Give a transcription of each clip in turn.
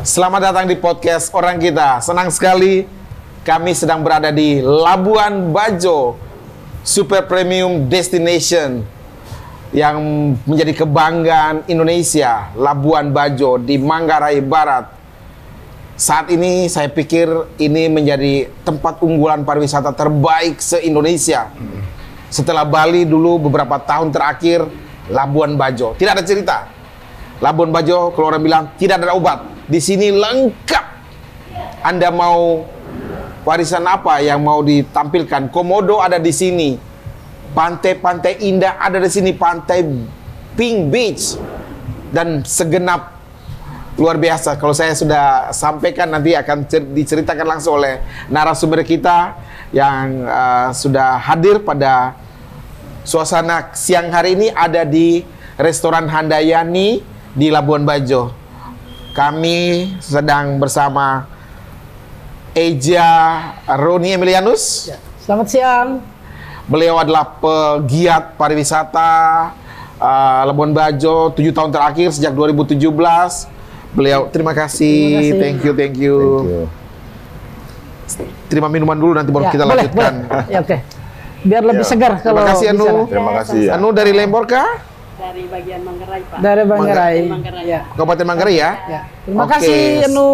Selamat datang di podcast Orang Kita. Senang sekali kami sedang berada di Labuan Bajo, Super Premium Destination yang menjadi kebanggaan Indonesia. Labuan Bajo di Manggarai Barat. Saat ini saya pikir ini menjadi tempat unggulan pariwisata terbaik se-Indonesia. Setelah Bali dulu beberapa tahun terakhir, Labuan Bajo. Tidak ada cerita. Labuan Bajo, kalau orang bilang tidak ada obat. Di sini lengkap. Anda mau warisan apa yang mau ditampilkan? Komodo ada di sini. Pantai-pantai indah ada di sini. Pantai Pink Beach. Dan segenap luar biasa. Kalau saya sudah sampaikan, nanti akan diceritakan langsung oleh narasumber kita yang sudah hadir pada suasana siang hari ini ada di Restoran Handayani di Labuan Bajo. Kami sedang bersama Eja Roni Emilianus. Ya. Selamat siang. Beliau adalah pegiat pariwisata Labuan Bajo 7 tahun terakhir sejak 2017. Beliau terima kasih. Thank you. Terima minuman dulu nanti baru kita lanjutkan. Ya, oke. Biar lebih segar kalau. Terima kasih Anu. Terima kasih. Anu dari Lembor kah? Dari bagian Manggarai, Pak. Dari Manggarai. Ya. Kabupaten Manggarai ya? Ya. Terima kasih Anu.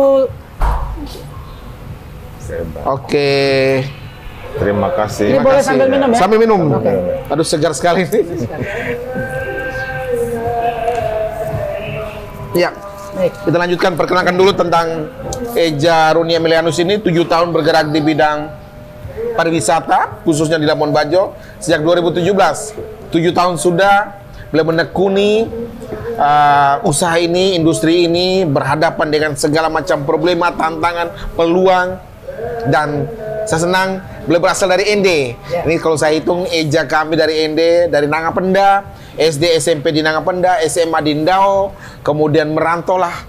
Oke. Terima kasih. Ini boleh sambil minum ya? Sambil minum. Aduh segar sekali nih. Ya. Baik. Kita lanjutkan, perkenalkan dulu tentang Eja Roni Emilianus ini 7 tahun bergerak di bidang pariwisata, khususnya di Labuan Bajo sejak 2017. 7 tahun sudah beliau menekuni usaha ini, industri ini, berhadapan dengan segala macam problema, tantangan, peluang, dan saya senang beliau berasal dari ND. Ini kalau saya hitung Eja kami dari ND, dari Nangapenda, SD SMP di Nangapenda, SMA di Ndao, kemudian merantaulah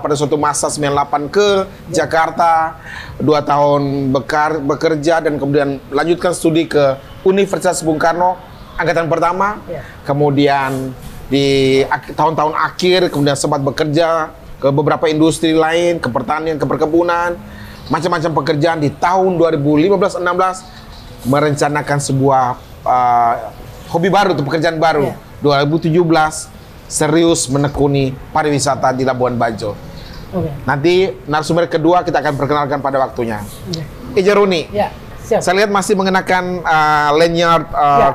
pada suatu masa 98 ke Jakarta, 2 tahun bekerja dan kemudian lanjutkan studi ke Universitas Bung Karno angkatan pertama, kemudian di tahun-tahun akhir kemudian sempat bekerja ke beberapa industri lain, ke pertanian, ke perkebunan, macam-macam pekerjaan. Di tahun 2015-16 merencanakan sebuah hobi baru, pekerjaan baru. 2017 serius menekuni pariwisata di Labuan Bajo. Nanti narasumber kedua kita akan perkenalkan pada waktunya. Eja Roni. Ya. Siap. Saya lihat masih mengenakan lanyard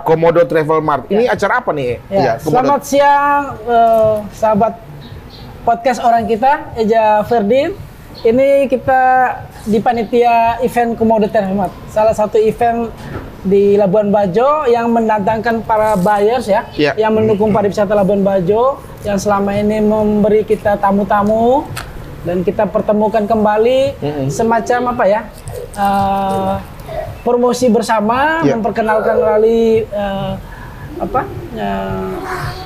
Komodo Travel Mart. Ini acara apa nih? Ya. Selamat siang sahabat podcast Orang Kita, Eja Ferdin. Ini kita di panitia event Komodo Travel Mart. Salah satu event di Labuan Bajo yang mendatangkan para buyers yang mendukung pariwisata Labuan Bajo, yang selama ini memberi kita tamu-tamu dan kita pertemukan kembali semacam apa ya? Promosi bersama, memperkenalkan melalui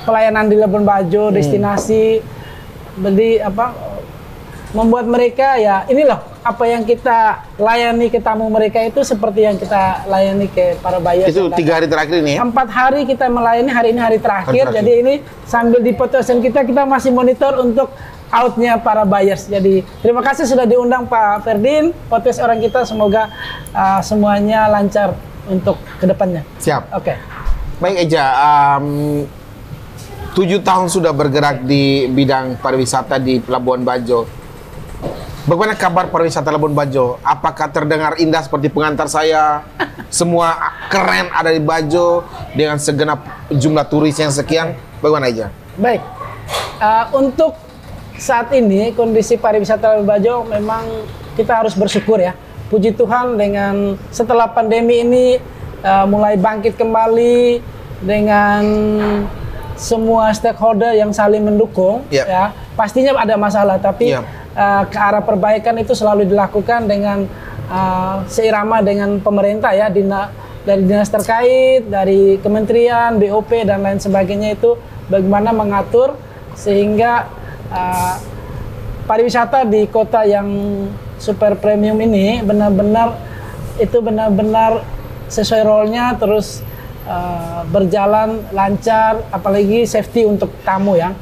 pelayanan di Labuan Bajo, destinasi, jadi membuat mereka ya ini loh apa yang kita layani ke tamu mereka itu seperti yang kita layani ke para buyer. Itu 3 hari terakhir ini ya? 4 hari kita melayani, hari ini hari terakhir. Jadi ini sambil di podcast kita masih monitor untuk outnya para buyers. Jadi terima kasih sudah diundang Pak Ferdin, podcast Orang Kita, semoga semuanya lancar untuk kedepannya. Siap. Oke. Baik Eja, 7 tahun sudah bergerak di bidang pariwisata di Labuan Bajo. Bagaimana kabar pariwisata Labuan Bajo? Apakah terdengar indah seperti pengantar saya? Semua keren ada di Bajo dengan segenap jumlah turis yang sekian. Bagaimana Eja? Baik. Untuk saat ini kondisi pariwisata Labuan Bajo memang kita harus bersyukur ya. Puji Tuhan dengan setelah pandemi ini mulai bangkit kembali dengan semua stakeholder yang saling mendukung ya. Pastinya ada masalah tapi ke arah perbaikan itu selalu dilakukan dengan seirama dengan pemerintah ya, dari dinas terkait, dari kementerian, BOP dan lain sebagainya, itu bagaimana mengatur sehingga pariwisata di kota yang super premium ini benar-benar sesuai role-nya, terus berjalan lancar, apalagi safety untuk tamu ya.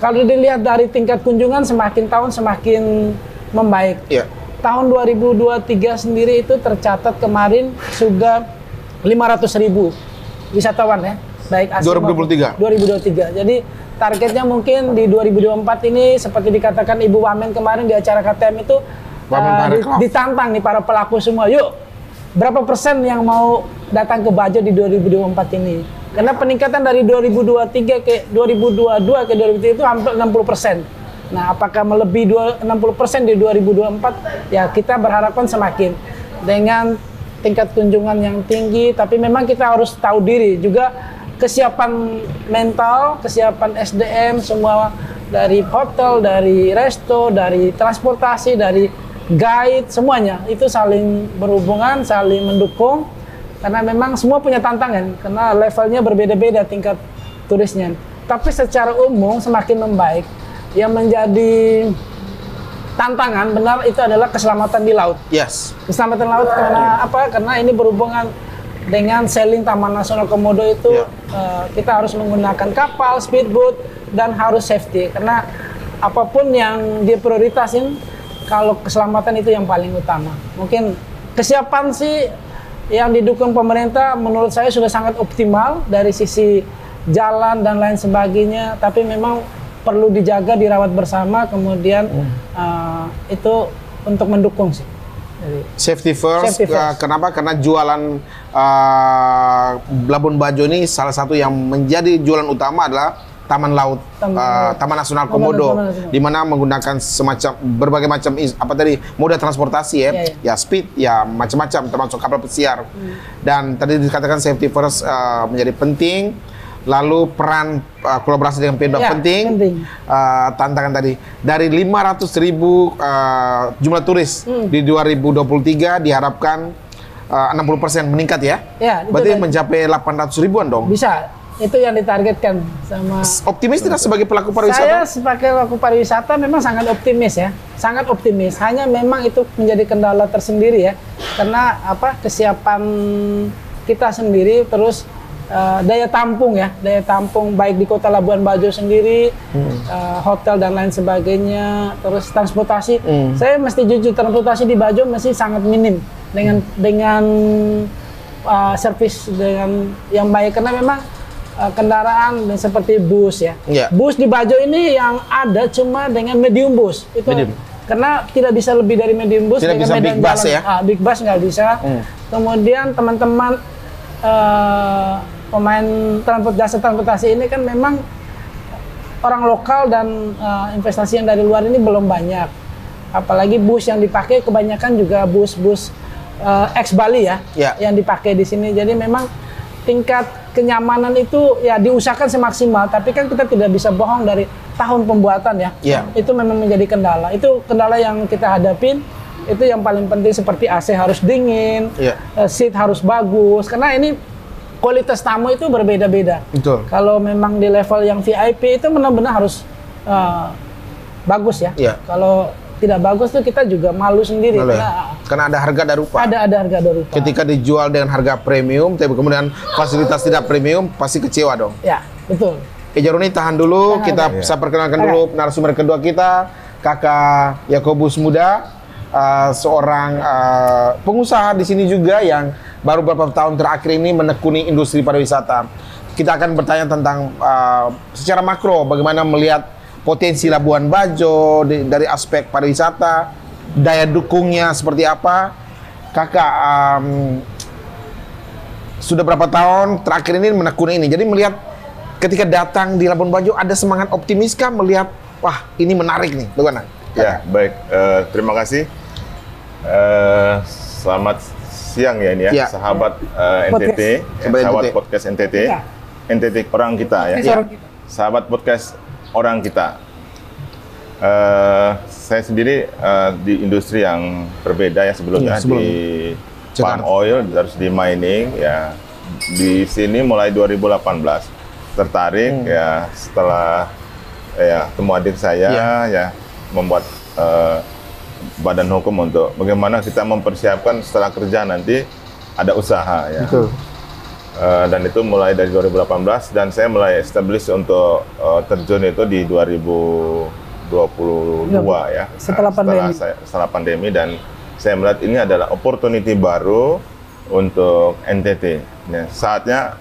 Kalau dilihat dari tingkat kunjungan semakin tahun semakin membaik. Iya. Tahun 2023 sendiri itu tercatat kemarin sudah 500.000 wisatawan ya, baik asing 2023. 2023. Jadi targetnya mungkin di 2024 ini seperti dikatakan Ibu Wamen kemarin di acara KTM itu Wamen Parekraf. ditantang nih para pelaku semua. Yuk, berapa persen yang mau datang ke Bajo di 2024 ini? Karena peningkatan dari 2023 ke 2022 ke 2023 itu hampir 60%. Nah, apakah melebihi 60% di 2024? Ya, kita berharapkan semakin dengan tingkat kunjungan yang tinggi, tapi memang kita harus tahu diri juga kesiapan mental, kesiapan SDM semua dari hotel, dari resto, dari transportasi, dari guide, semuanya itu saling berhubungan, saling mendukung karena memang semua punya tantangan karena levelnya berbeda-beda tingkat turisnya. Tapi secara umum semakin membaik. Yang menjadi tantangan benar itu adalah keselamatan di laut. Yes. Keselamatan laut karena apa? Karena ini berhubungan dengan sailing Taman Nasional Komodo itu kita harus menggunakan kapal, speedboat dan harus safety karena apapun yang diprioritasin kalau keselamatan itu yang paling utama. Mungkin kesiapan sih yang didukung pemerintah menurut saya sudah sangat optimal dari sisi jalan dan lain sebagainya, tapi memang perlu dijaga, dirawat bersama, kemudian itu untuk mendukung sih. Jadi, Safety first. Safety first. Kenapa? Karena jualan Labuan Bajo ini salah satu yang menjadi jualan utama adalah Taman Laut, Taman Nasional Komodo, di mana menggunakan semacam berbagai macam moda transportasi ya, ya speed, ya macam-macam termasuk kapal pesiar. Dan tadi dikatakan safety first menjadi penting. Lalu peran kolaborasi dengan Pemda penting. Tantangan tadi dari 500.000 jumlah turis di 2023 diharapkan 60% meningkat ya. Berarti mencapai 800.000-an dong. Bisa. Itu yang ditargetkan sama. Optimis tidak sebagai pelaku pariwisata? Saya sebagai pelaku pariwisata memang sangat optimis ya, sangat optimis. Hanya memang itu menjadi kendala tersendiri ya, karena apa? Kesiapan kita sendiri terus. Daya tampung ya, daya tampung baik di Kota Labuan Bajo sendiri, hotel dan lain sebagainya, terus transportasi. Saya mesti jujur transportasi di Bajo masih sangat minim dengan servis dengan yang baik karena memang kendaraan seperti bus ya. Bus di Bajo ini yang ada cuma dengan medium bus itu. Karena tidak bisa lebih dari medium bus. Tidak bisa big bus ya? Big bus nggak bisa. Kemudian teman-teman pemain jasa transportasi ini kan memang orang lokal dan investasi yang dari luar ini belum banyak. Apalagi bus yang dipakai kebanyakan juga bus-bus ex Bali ya, yang dipakai di sini. Jadi memang tingkat kenyamanan itu ya diusahakan semaksimal. Tapi kan kita tidak bisa bohong dari tahun pembuatan ya. Itu memang menjadi kendala. Itu kendala yang kita hadapin. Itu yang paling penting seperti AC harus dingin, seat harus bagus. Karena ini kualitas tamu itu berbeda-beda. Betul. Kalau memang di level yang VIP itu benar-benar harus bagus ya. Kalau tidak bagus tuh kita juga malu sendiri. Karena ada harga dan rupa. Ada harga dan rupa. Ketika dijual dengan harga premium, tapi kemudian fasilitas tidak premium, pasti kecewa dong. Ya, betul. Jaroni tahan dulu, saya perkenalkan dulu narasumber kedua kita, Kakak Yakobus Muda, seorang pengusaha di sini juga yang baru beberapa tahun terakhir ini menekuni industri pariwisata. Kita akan bertanya tentang secara makro bagaimana melihat potensi Labuan Bajo dari aspek pariwisata, daya dukungnya seperti apa. Kakak sudah berapa tahun terakhir ini menekuni ini. Jadi melihat ketika datang di Labuan Bajo ada semangat optimiskah melihat wah ini menarik nih, bagaimana? Ya, baik. Terima kasih. Selamat siang ya ini ya, sahabat NTT, sahabat podcast NTT, NTT orang kita ya, sahabat podcast orang kita. Saya sendiri di industri yang berbeda ya sebelumnya di palm oil, terus di mining ya. Di sini mulai 2018 tertarik ya setelah ya temu adik saya ya membuat badan hukum untuk bagaimana kita mempersiapkan setelah kerja nanti ada usaha ya. Dan itu mulai dari 2018 dan saya mulai establish untuk terjun itu di 2018 ya. Setelah pandemi. Setelah pandemi, dan saya melihat ini adalah opportunity baru untuk NTT. Ya, saatnya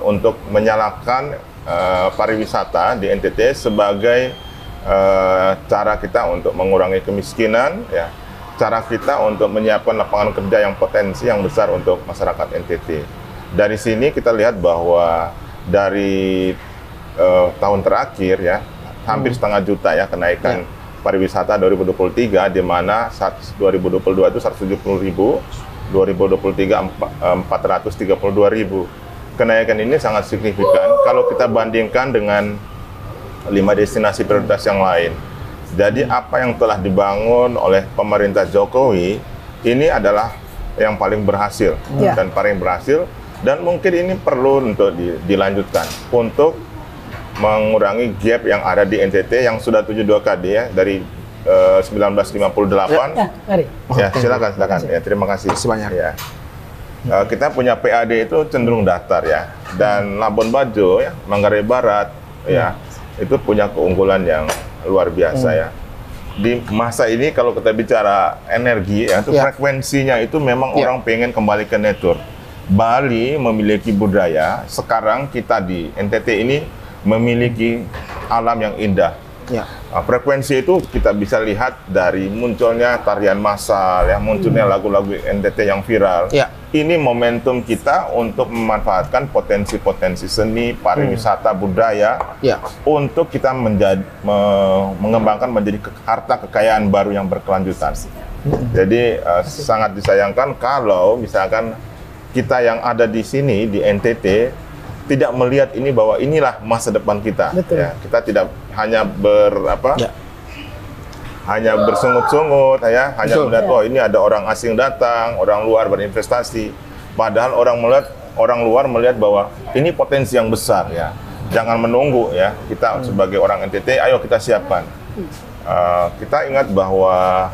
untuk menyalakan pariwisata di NTT sebagai cara kita untuk mengurangi kemiskinan, ya, cara kita untuk menyiapkan lapangan kerja yang potensi yang besar untuk masyarakat NTT. Dari sini kita lihat bahwa dari tahun terakhir ya, hampir setengah juta ya kenaikan pariwisata 2023, di mana 2022 itu 170.000, 2023 432.000. Kenaikan ini sangat signifikan kalau kita bandingkan dengan 5 destinasi prioritas yang lain. Jadi apa yang telah dibangun oleh pemerintah Jokowi ini adalah yang paling berhasil dan paling berhasil, dan mungkin ini perlu untuk dilanjutkan untuk mengurangi gap yang ada di NTT yang sudah 72 KD ya dari 1958. Ya, silakan. Ya, terima kasih. Banyak. Ya. Kita punya PAD itu cenderung datar ya, dan Labuan Bajo ya, Manggarai Barat ya, itu punya keunggulan yang luar biasa ya. Di masa ini kalau kita bicara energi ya, itu frekuensinya itu memang orang pengen kembali ke nature. Bali memiliki budaya, sekarang kita di NTT ini memiliki alam yang indah. Frekuensi itu kita bisa lihat dari munculnya tarian massal, ya, munculnya lagu-lagu NTT yang viral. Ini momentum kita untuk memanfaatkan potensi-potensi seni, pariwisata, budaya, untuk kita mengembangkan menjadi harta kekayaan baru yang berkelanjutan. Jadi sangat disayangkan kalau misalkan kita yang ada di sini di NTT tidak melihat ini bahwa inilah masa depan kita. Ya, kita tidak hanya hanya bersungut-sungut ya, hanya melihat oh ini ada orang asing datang, orang luar berinvestasi. Padahal orang luar melihat bahwa ini potensi yang besar ya. Jangan menunggu ya. Kita sebagai orang NTT, ayo kita siapkan. Kita ingat bahwa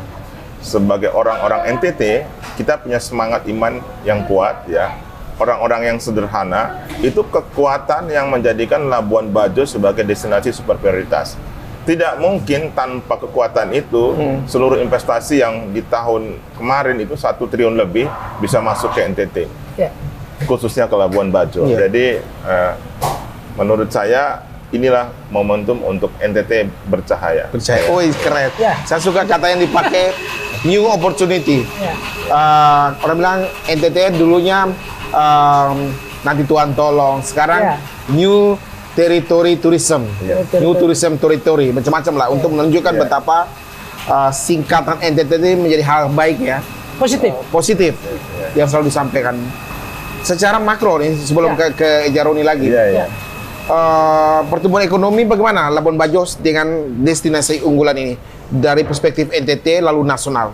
sebagai orang-orang NTT, kita punya semangat iman yang kuat ya. Orang-orang yang sederhana, itu kekuatan yang menjadikan Labuan Bajo sebagai destinasi super prioritas. Tidak mungkin tanpa kekuatan itu, seluruh investasi yang di tahun kemarin itu 1 triliun lebih bisa masuk ke NTT. Khususnya ke Labuan Bajo. Jadi, menurut saya, inilah momentum untuk NTT bercahaya. Oh, keren. Saya suka kata yang dipakai, new opportunity. Orang bilang NTT dulunya nanti Tuhan tolong, sekarang new territory tourism, new tourism territory, macam-macam lah untuk menunjukkan betapa singkatan NTT ini menjadi hal baik ya, positif yang selalu disampaikan. Secara makro nih sebelum ke Jaroni lagi, pertumbuhan ekonomi bagaimana Labuan Bajo dengan destinasi unggulan ini dari perspektif NTT lalu nasional,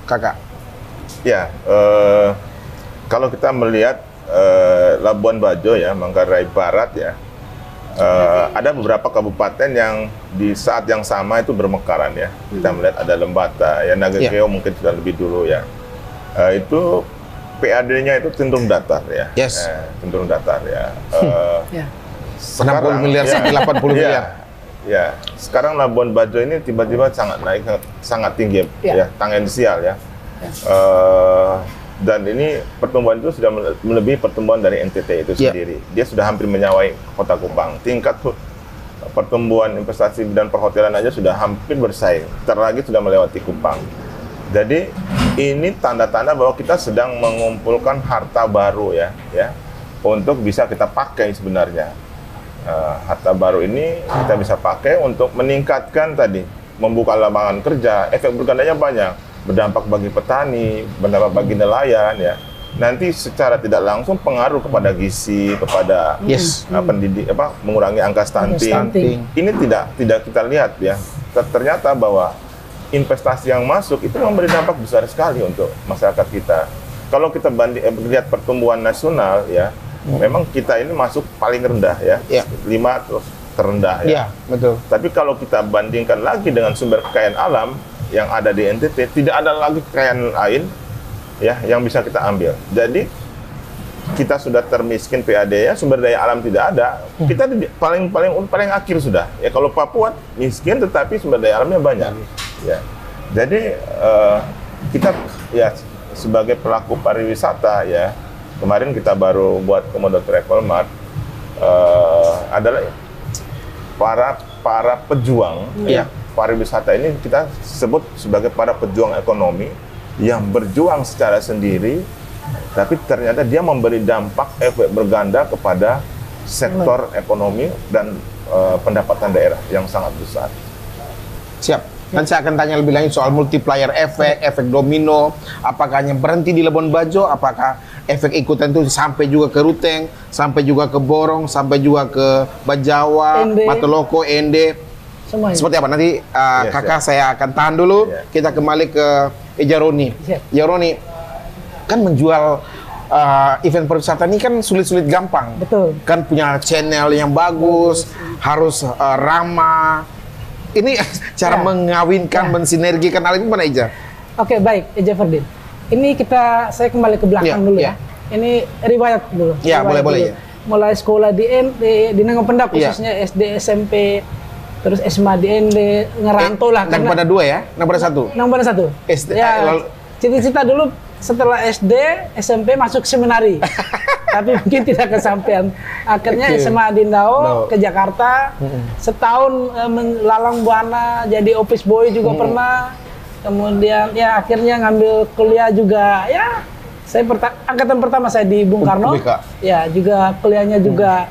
kakak? Ya. Kalau kita melihat Labuan Bajo ya, Manggarai Barat ya, ada beberapa kabupaten yang di saat yang sama itu bermekaran ya. Kita melihat ada Lembata, ya, Nagakeo mungkin sudah lebih dulu ya. Itu PAD-nya itu cenderung datar ya. Cenderung datar ya. 60 miliar sampai 80 miliar. Ya, sekarang Labuan Bajo ini tiba-tiba sangat naik, sangat tinggi ya, tangensial ya. Dan ini pertumbuhan itu sudah melebihi pertumbuhan dari NTT itu sendiri. Dia sudah hampir menyawai Kota Kupang. Tingkat pertumbuhan investasi dan perhotelan aja sudah hampir bersaing. Terlagi sudah melewati Kupang. Jadi ini tanda-tanda bahwa kita sedang mengumpulkan harta baru ya, untuk bisa kita pakai sebenarnya. Harta baru ini kita bisa pakai untuk meningkatkan tadi, membuka lapangan kerja. Efek bergandanya banyak. Berdampak bagi petani, berdampak bagi nelayan ya. Nanti secara tidak langsung pengaruh kepada gizi, kepada pendidik, mengurangi angka stunting. Ini tidak kita lihat ya. Ternyata bahwa investasi yang masuk itu memberi dampak besar sekali untuk masyarakat kita. Kalau kita lihat pertumbuhan nasional ya, memang kita ini masuk paling rendah ya. 5 terus terendah ya. Betul. Tapi kalau kita bandingkan lagi dengan sumber kekayaan alam yang ada di NTT, tidak ada lagi kekayaan lain ya yang bisa kita ambil. Jadi kita sudah termiskin PAD-nya, sumber daya alam tidak ada, kita paling akhir sudah. Ya kalau Papua miskin tetapi sumber daya alamnya banyak. Ya. Jadi kita ya sebagai pelaku pariwisata ya, kemarin kita baru buat Komodo Travel Mart adalah para pejuang ya pariwisata ini kita sebut sebagai para pejuang ekonomi yang berjuang secara sendiri, tapi ternyata dia memberi dampak efek berganda kepada sektor ekonomi dan pendapatan daerah yang sangat besar. Siap. Nanti saya akan tanya lebih lanjut soal multiplier efek, efek domino, apakah hanya berhenti di Labuan Bajo, apakah efek ikutan itu sampai juga ke Ruteng, sampai juga ke Borong, sampai juga ke Bajawa, Matuloko, Ende. Semuanya. Seperti apa? Nanti kakak saya akan tahan dulu, kita kembali ke Eja Roni. Ya Roni, kan menjual event pariwisata ini kan sulit-sulit gampang. Betul. Kan punya channel yang bagus, harus ramah. Ini cara mengawinkan, mensinergikan hal itu mana Eja? Oke, baik, Eja Ferdin. Ini saya kembali ke belakang dulu ya. Ini riwayat dulu. Ya, boleh. Mulai sekolah di Nangopenda khususnya SD, SMP, terus SMA di ND, ngerantau lah. Nang pada dua ya? Nang pada satu? Nang pada satu. SD, ya, cita-cita dulu setelah SD, SMP masuk seminari. Tapi mungkin tidak kesampaian. Akhirnya SMA di Indao ke Jakarta. Setahun lalang buana jadi office boy juga pernah. Kemudian ya akhirnya ngambil kuliah juga. Ya saya angkatan pertama saya di Bung Karno. Ya juga kuliahnya juga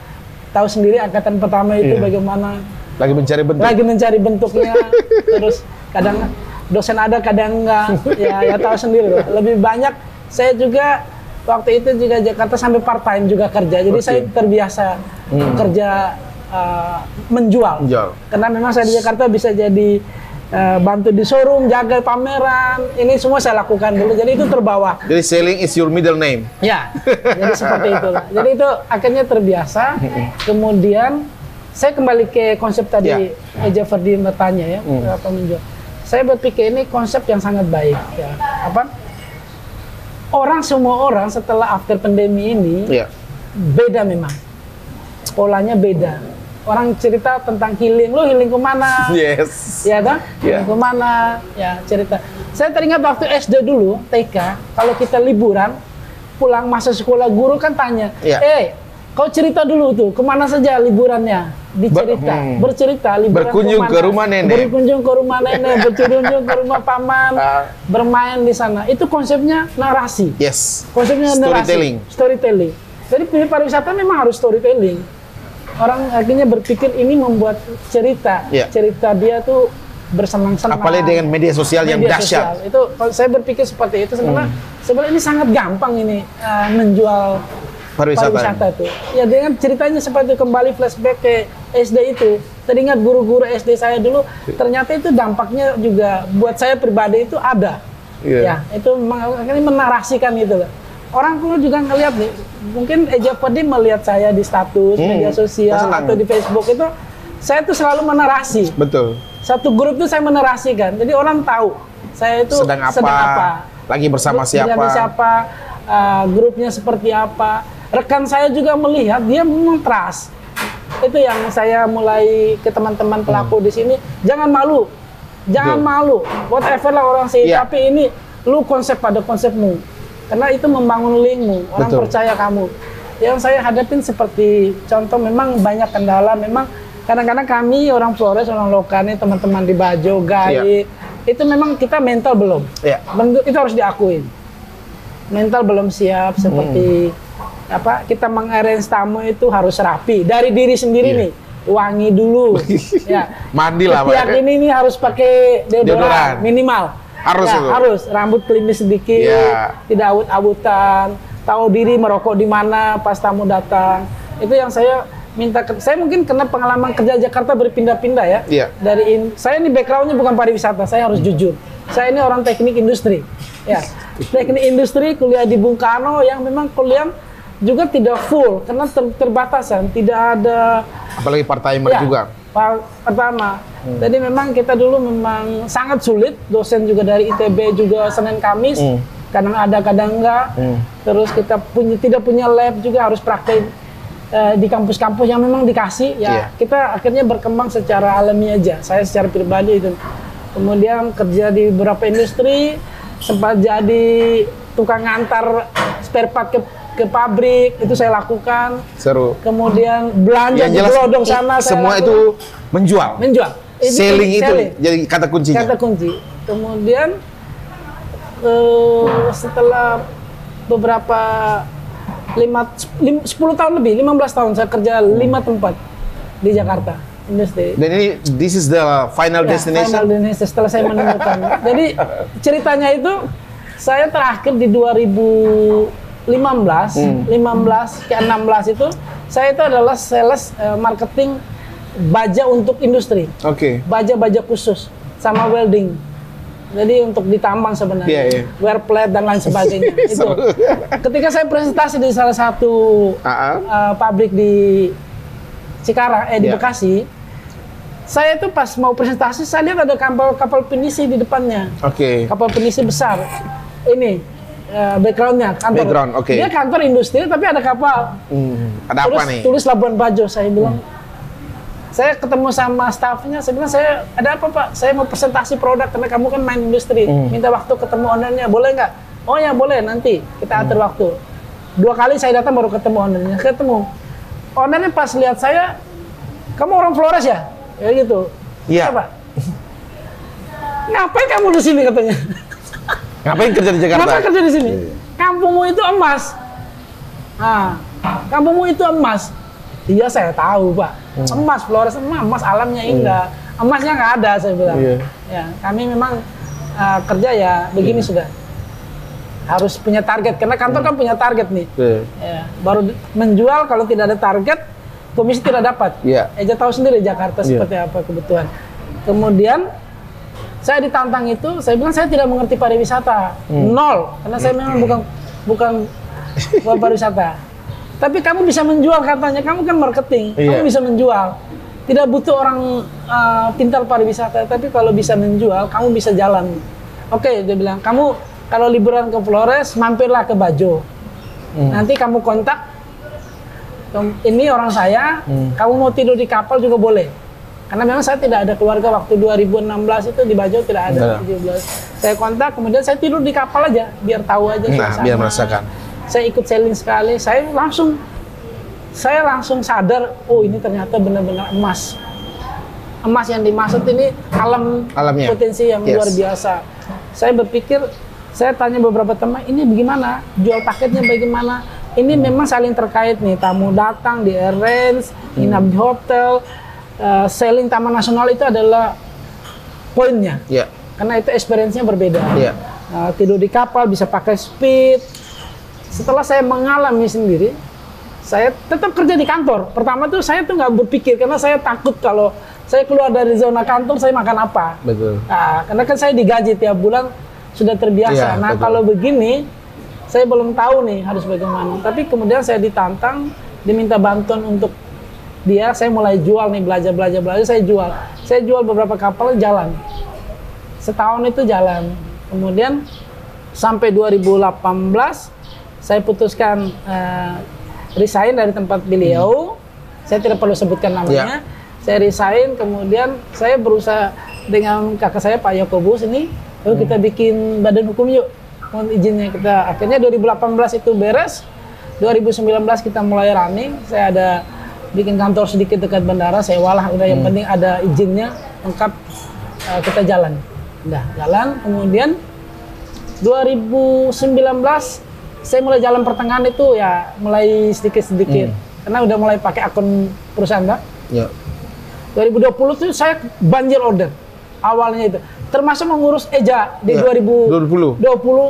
tahu sendiri angkatan pertama itu bagaimana. Lagi mencari bentuk. Lagi mencari bentuknya. Terus kadang dosen ada kadang enggak. Ya tahu sendiri loh. Lebih banyak saya juga waktu itu juga Jakarta sampai part time juga kerja. Jadi saya terbiasa kerja menjual. Karena memang saya di Jakarta bisa jadi bantu di showroom, jaga pameran. Ini semua saya lakukan dulu. Jadi itu terbawa. Jadi selling is your middle name. Ya. Jadi seperti itu. Jadi itu akhirnya terbiasa. Kemudian saya kembali ke konsep tadi Eja Ferdin bertanya ya, apa menjual. Saya berpikir ini konsep yang sangat baik ya. Semua orang setelah after pandemi ini beda memang, polanya beda. Orang cerita tentang healing, lo healing kemana? Yes. Ya kan? Healing kemana? Ya cerita. Saya teringat waktu SD dulu, TK, kalau kita liburan, pulang masa sekolah guru kan tanya, kau cerita dulu tuh, kemana saja liburannya? Dicerita, bercerita liburan berkunjung ke rumah nenek, berkunjung ke rumah nenek, berkunjung ke rumah paman, bermain di sana. Itu konsepnya narasi. Yes. Konsepnya narasi. Storytelling. Jadi pariwisata memang harus storytelling. Orang akhirnya berpikir ini membuat cerita. Cerita dia tuh bersenang-senang. Apalagi dengan media sosial yang dahsyat. Itu saya berpikir seperti itu. Sebenarnya ini sangat gampang ini menjual pariwisata itu. Ya dengan ceritanya seperti kembali flashback ke SD itu. Teringat guru-guru SD saya dulu, ternyata itu dampaknya juga buat saya pribadi itu ada. Ya, itu akhirnya menarasikan itu. Orang pun juga ngelihat nih, mungkin Eja Ferdin melihat saya di status media sosial atau di Facebook itu, saya tuh selalu menarasi. Betul. Satu grup itu saya menarasikan, jadi orang tahu saya itu sedang apa, lagi bersama siapa, grupnya seperti apa. Rekan saya juga melihat dia memang trust. Itu yang saya mulai ke teman-teman pelaku di sini, jangan malu, malu, whatever lah orang sih, tapi ini lu konsep pada konsepmu, karena itu membangun linkmu, orang percaya kamu. Yang saya hadapin seperti contoh, memang banyak kendala, memang kadang-kadang kami orang Flores, orang lokal nih, teman-teman di Bajo, Gai, itu memang kita mental belum, itu harus diakuin, mental belum siap seperti kita mengarrange tamu itu harus rapi dari diri sendiri nih, wangi dulu, mandi lah. Yang ini harus pakai deodoran minimal, harus rambut klimis sedikit, tidak awut-awutan, tahu diri merokok di mana pas tamu datang. Itu yang saya minta. Saya mungkin karena pengalaman kerja Jakarta berpindah-pindah ya. Saya ini backgroundnya bukan pariwisata, saya harus jujur. Saya ini orang teknik industri, teknik industri, kuliah di Bung Karno yang memang kuliah juga tidak full karena terbatasan, tidak ada. Apalagi part-timer juga. Pertama, jadi memang kita dulu memang sangat sulit. Dosen juga dari ITB juga Senin Kamis, kadang ada kadang enggak. Terus kita tidak punya lab juga, harus praktek di kampus-kampus yang memang dikasih ya. Kita akhirnya berkembang secara alami aja. Saya secara pribadi itu. Kemudian kerja di beberapa industri, sempat jadi tukang ngantar spare part ke pabrik, itu saya lakukan. Seru. Kemudian belanja Yang di jelas Glodok sana semua saya itu menjual. menjual. Selling itu selling. jadi kata kuncinya. Kata kunci. Kemudian setelah beberapa 10 tahun lebih, 15 tahun saya kerja 5 tempat di Jakarta industri. Dan ini this is the final destination. Final destination setelah saya menemukan. Jadi ceritanya itu saya terakhir di 2015, 15 ke 16 itu saya itu adalah sales marketing baja untuk industri. Oke. Baja-baja khusus sama welding. Jadi untuk ditambang sebenarnya, wear plate dan lain sebagainya. Itu. Ketika saya presentasi di salah satu pabrik di Cikarang, di Bekasi, saya itu pas mau presentasi, saya lihat ada kapal penisi di depannya. Oke. Kapal penisi besar. Ini backgroundnya kantor. Background, oke. Dia kantor industri tapi ada kapal. Ada apa nih? Tulis Labuan Bajo. Saya bilang. Saya ketemu sama staffnya, saya bilang, saya ada apa Pak? Saya mau presentasi produk karena kamu kan main industri. Minta waktu ketemu ownernya, boleh nggak? Oh ya boleh, nanti kita atur waktu. 2 kali saya datang baru ketemu ownernya. Ketemu. Ownernya pas lihat saya, kamu orang Flores ya? Ya gitu. Iya Pak. Ngapain kamu di sini katanya? Ngapain kerja di Jakarta? Ngapain kerja di sini? Kampungmu itu emas. Nah, kampungmu itu emas. Iya saya tahu Pak, emas Flores emas alamnya indah, emasnya nggak ada saya bilang. Ya kami memang kerja ya begini sudah, harus punya target karena kantor kan punya target nih. Ya, baru menjual kalau tidak ada target komisi tidak dapat. Eja tahu sendiri Jakarta seperti apa kebutuhan. Kemudian saya ditantang itu, saya bilang saya tidak mengerti pariwisata, nol karena saya memang bukan pariwisata. Tapi kamu bisa menjual katanya, kamu kan marketing, kamu bisa menjual. Tidak butuh orang pintar pariwisata, tapi kalau bisa menjual, kamu bisa jalan. Oke, dia bilang, kamu kalau liburan ke Flores, mampirlah ke Bajo. Nanti kamu kontak, ini orang saya, kamu mau tidur di kapal juga boleh. Karena memang saya tidak ada keluarga waktu 2016 itu di Bajo tidak ada. 17. Saya kontak, kemudian saya tidur di kapal aja, biar tahu aja. Biar merasakan. Saya ikut selling sekali, saya langsung sadar, oh ini ternyata benar-benar emas. Emas yang dimaksud ini alamnya, potensi yang luar biasa. Saya berpikir, saya tanya beberapa teman, ini bagaimana? Jual paketnya bagaimana? Ini memang saling terkait nih, tamu datang di arrange, nginap di hotel, selling Taman Nasional itu adalah poinnya. Karena itu experience-nya berbeda. Tidur di kapal, bisa pakai speed. Setelah saya mengalami sendiri, saya tetap kerja di kantor. Pertama tuh saya tuh nggak berpikir karena saya takut kalau saya keluar dari zona kantor saya makan apa. Betul. Nah, karena kan saya digaji tiap bulan sudah terbiasa. Nah betul. Kalau begini saya belum tahu nih harus bagaimana. Tapi kemudian saya ditantang, diminta bantuan untuk dia. Saya mulai jual nih, belajar. Saya jual beberapa kapal jalan. Setahun itu jalan. Kemudian sampai 2018 saya putuskan resign dari tempat beliau. Saya tidak perlu sebutkan namanya. Saya resign, kemudian saya berusaha dengan kakak saya Pak Yakobus ini, lalu kita bikin badan hukum yuk. Mohon izinnya kita. Akhirnya 2018 itu beres. 2019 kita mulai running. Saya ada bikin kantor sedikit dekat bandara. Saya walah udah yang penting ada izinnya lengkap, kita jalan. Udah jalan. Kemudian 2019 saya mulai jalan pertengahan itu ya mulai sedikit-sedikit karena udah mulai pakai akun perusahaan Pak. 2020 itu saya banjir order awalnya itu, termasuk mengurus Eja di 2020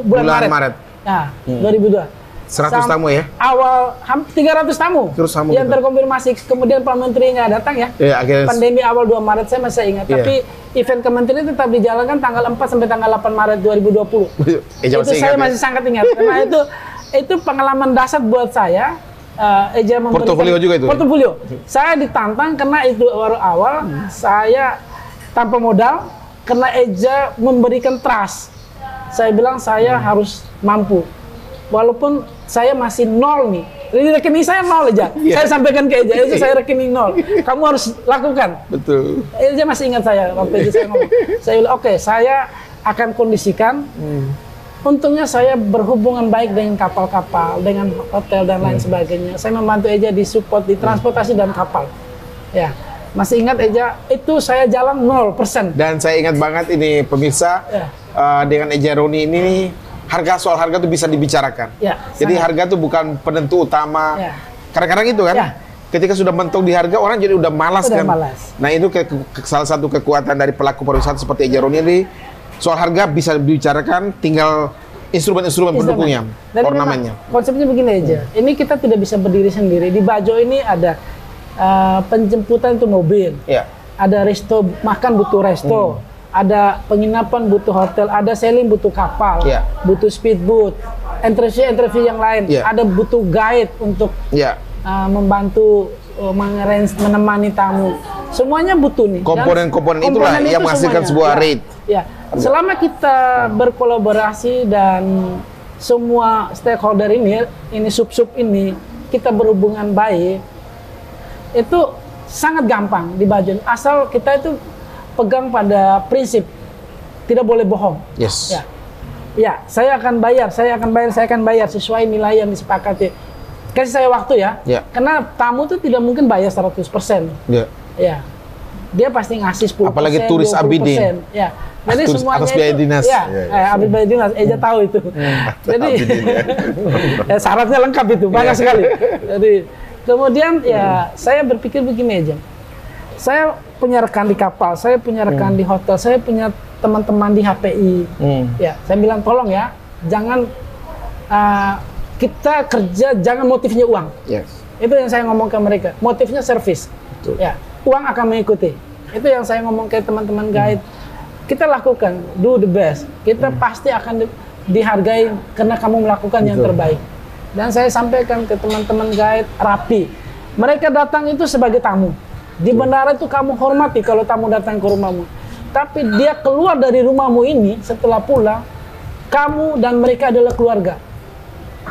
bulan Maret. Nah, 2002. 100 tamu ya? Awal 300 tamu. Yang terkonfirmasi, kemudian Pak Menteri nggak datang ya. Pandemi awal 2 Maret saya masih ingat. Tapi event kementerian tetap dijalankan tanggal 4 sampai tanggal 8 Maret 2020. Itu saya masih sangat ingat karena itu pengalaman dasar buat saya. Eja memberikan portofolio juga itu. Portofolio. Saya ditantang karena itu awal saya tanpa modal karena Eja memberikan trust. saya bilang saya harus mampu. Walaupun saya masih nol nih. Jadi rekening saya nol aja. Saya sampaikan ke Eja, itu saya rekening nol. Kamu harus lakukan. Betul. Eja masih ingat saya waktu itu saya ngomong. Saya bilang, oke, saya akan kondisikan. Untungnya saya berhubungan baik dengan kapal-kapal, dengan hotel dan lain sebagainya. Saya membantu Eja di support di transportasi dan kapal. Ya, masih ingat Eja, itu saya jalan 0%. Dan saya ingat banget ini pemirsa, dengan Eja Roni ini soal harga itu bisa dibicarakan. Ya, jadi sangat. harga itu bukan penentu utama. Ya. Kadang-kadang itu kan, Ya. ketika sudah mentok di harga orang jadi udah malas Udah kan. malas. Nah itu salah satu kekuatan dari pelaku pariwisata seperti Eja Roni ini. Soal harga bisa dibicarakan, tinggal instrumen-instrumen pendukungnya, Dan ornamennya. memang konsepnya begini aja. Ini kita tidak bisa berdiri sendiri. Di Bajo ini ada penjemputan untuk mobil. Ya. Ada resto, makan butuh resto. Ada penginapan butuh hotel, ada sailing butuh kapal, Ya. butuh speedboat, interview yang lain, Ya. ada butuh guide untuk Ya. membantu menemani tamu. Semuanya butuh nih. Dan Komponen-komponen itulah komponen yang itu menghasilkan semuanya. sebuah Ya. rate. Ya, selama kita berkolaborasi dan semua stakeholder ini sub-sub ini kita berhubungan baik, itu sangat gampang di Bajo. Asal kita itu pegang pada prinsip tidak boleh bohong. Yes. Ya, ya, saya akan bayar sesuai nilai yang disepakati. Kasih saya waktu ya. Ya. Karena tamu itu tidak mungkin bayar 100%. Ya. Ya. Dia pasti ngasih 10%. Apalagi turis 20%. Ya. Jadi Turis semuanya atas biaya itu, dinas. Ya, atas biaya dinas. Eja tahu itu. Jadi syaratnya lengkap itu, banyak sekali. Jadi kemudian ya saya berpikir begini aja. Saya punya rekan di kapal, saya punya rekan di hotel, saya punya teman-teman di HPI. Ya, saya bilang tolong ya, jangan kita kerja jangan motifnya uang. Yes. Itu yang saya ngomong ke mereka. Motifnya servis. Ya, uang akan mengikuti. Itu yang saya ngomong ke teman-teman guide. Kita lakukan, do the best. Kita pasti akan dihargai karena kamu melakukan yang terbaik. Dan saya sampaikan ke teman-teman guide rapi. Mereka datang itu sebagai tamu. Di bandara itu kamu hormati kalau tamu datang ke rumahmu. Tapi dia keluar dari rumahmu ini setelah pulang, kamu dan mereka adalah keluarga.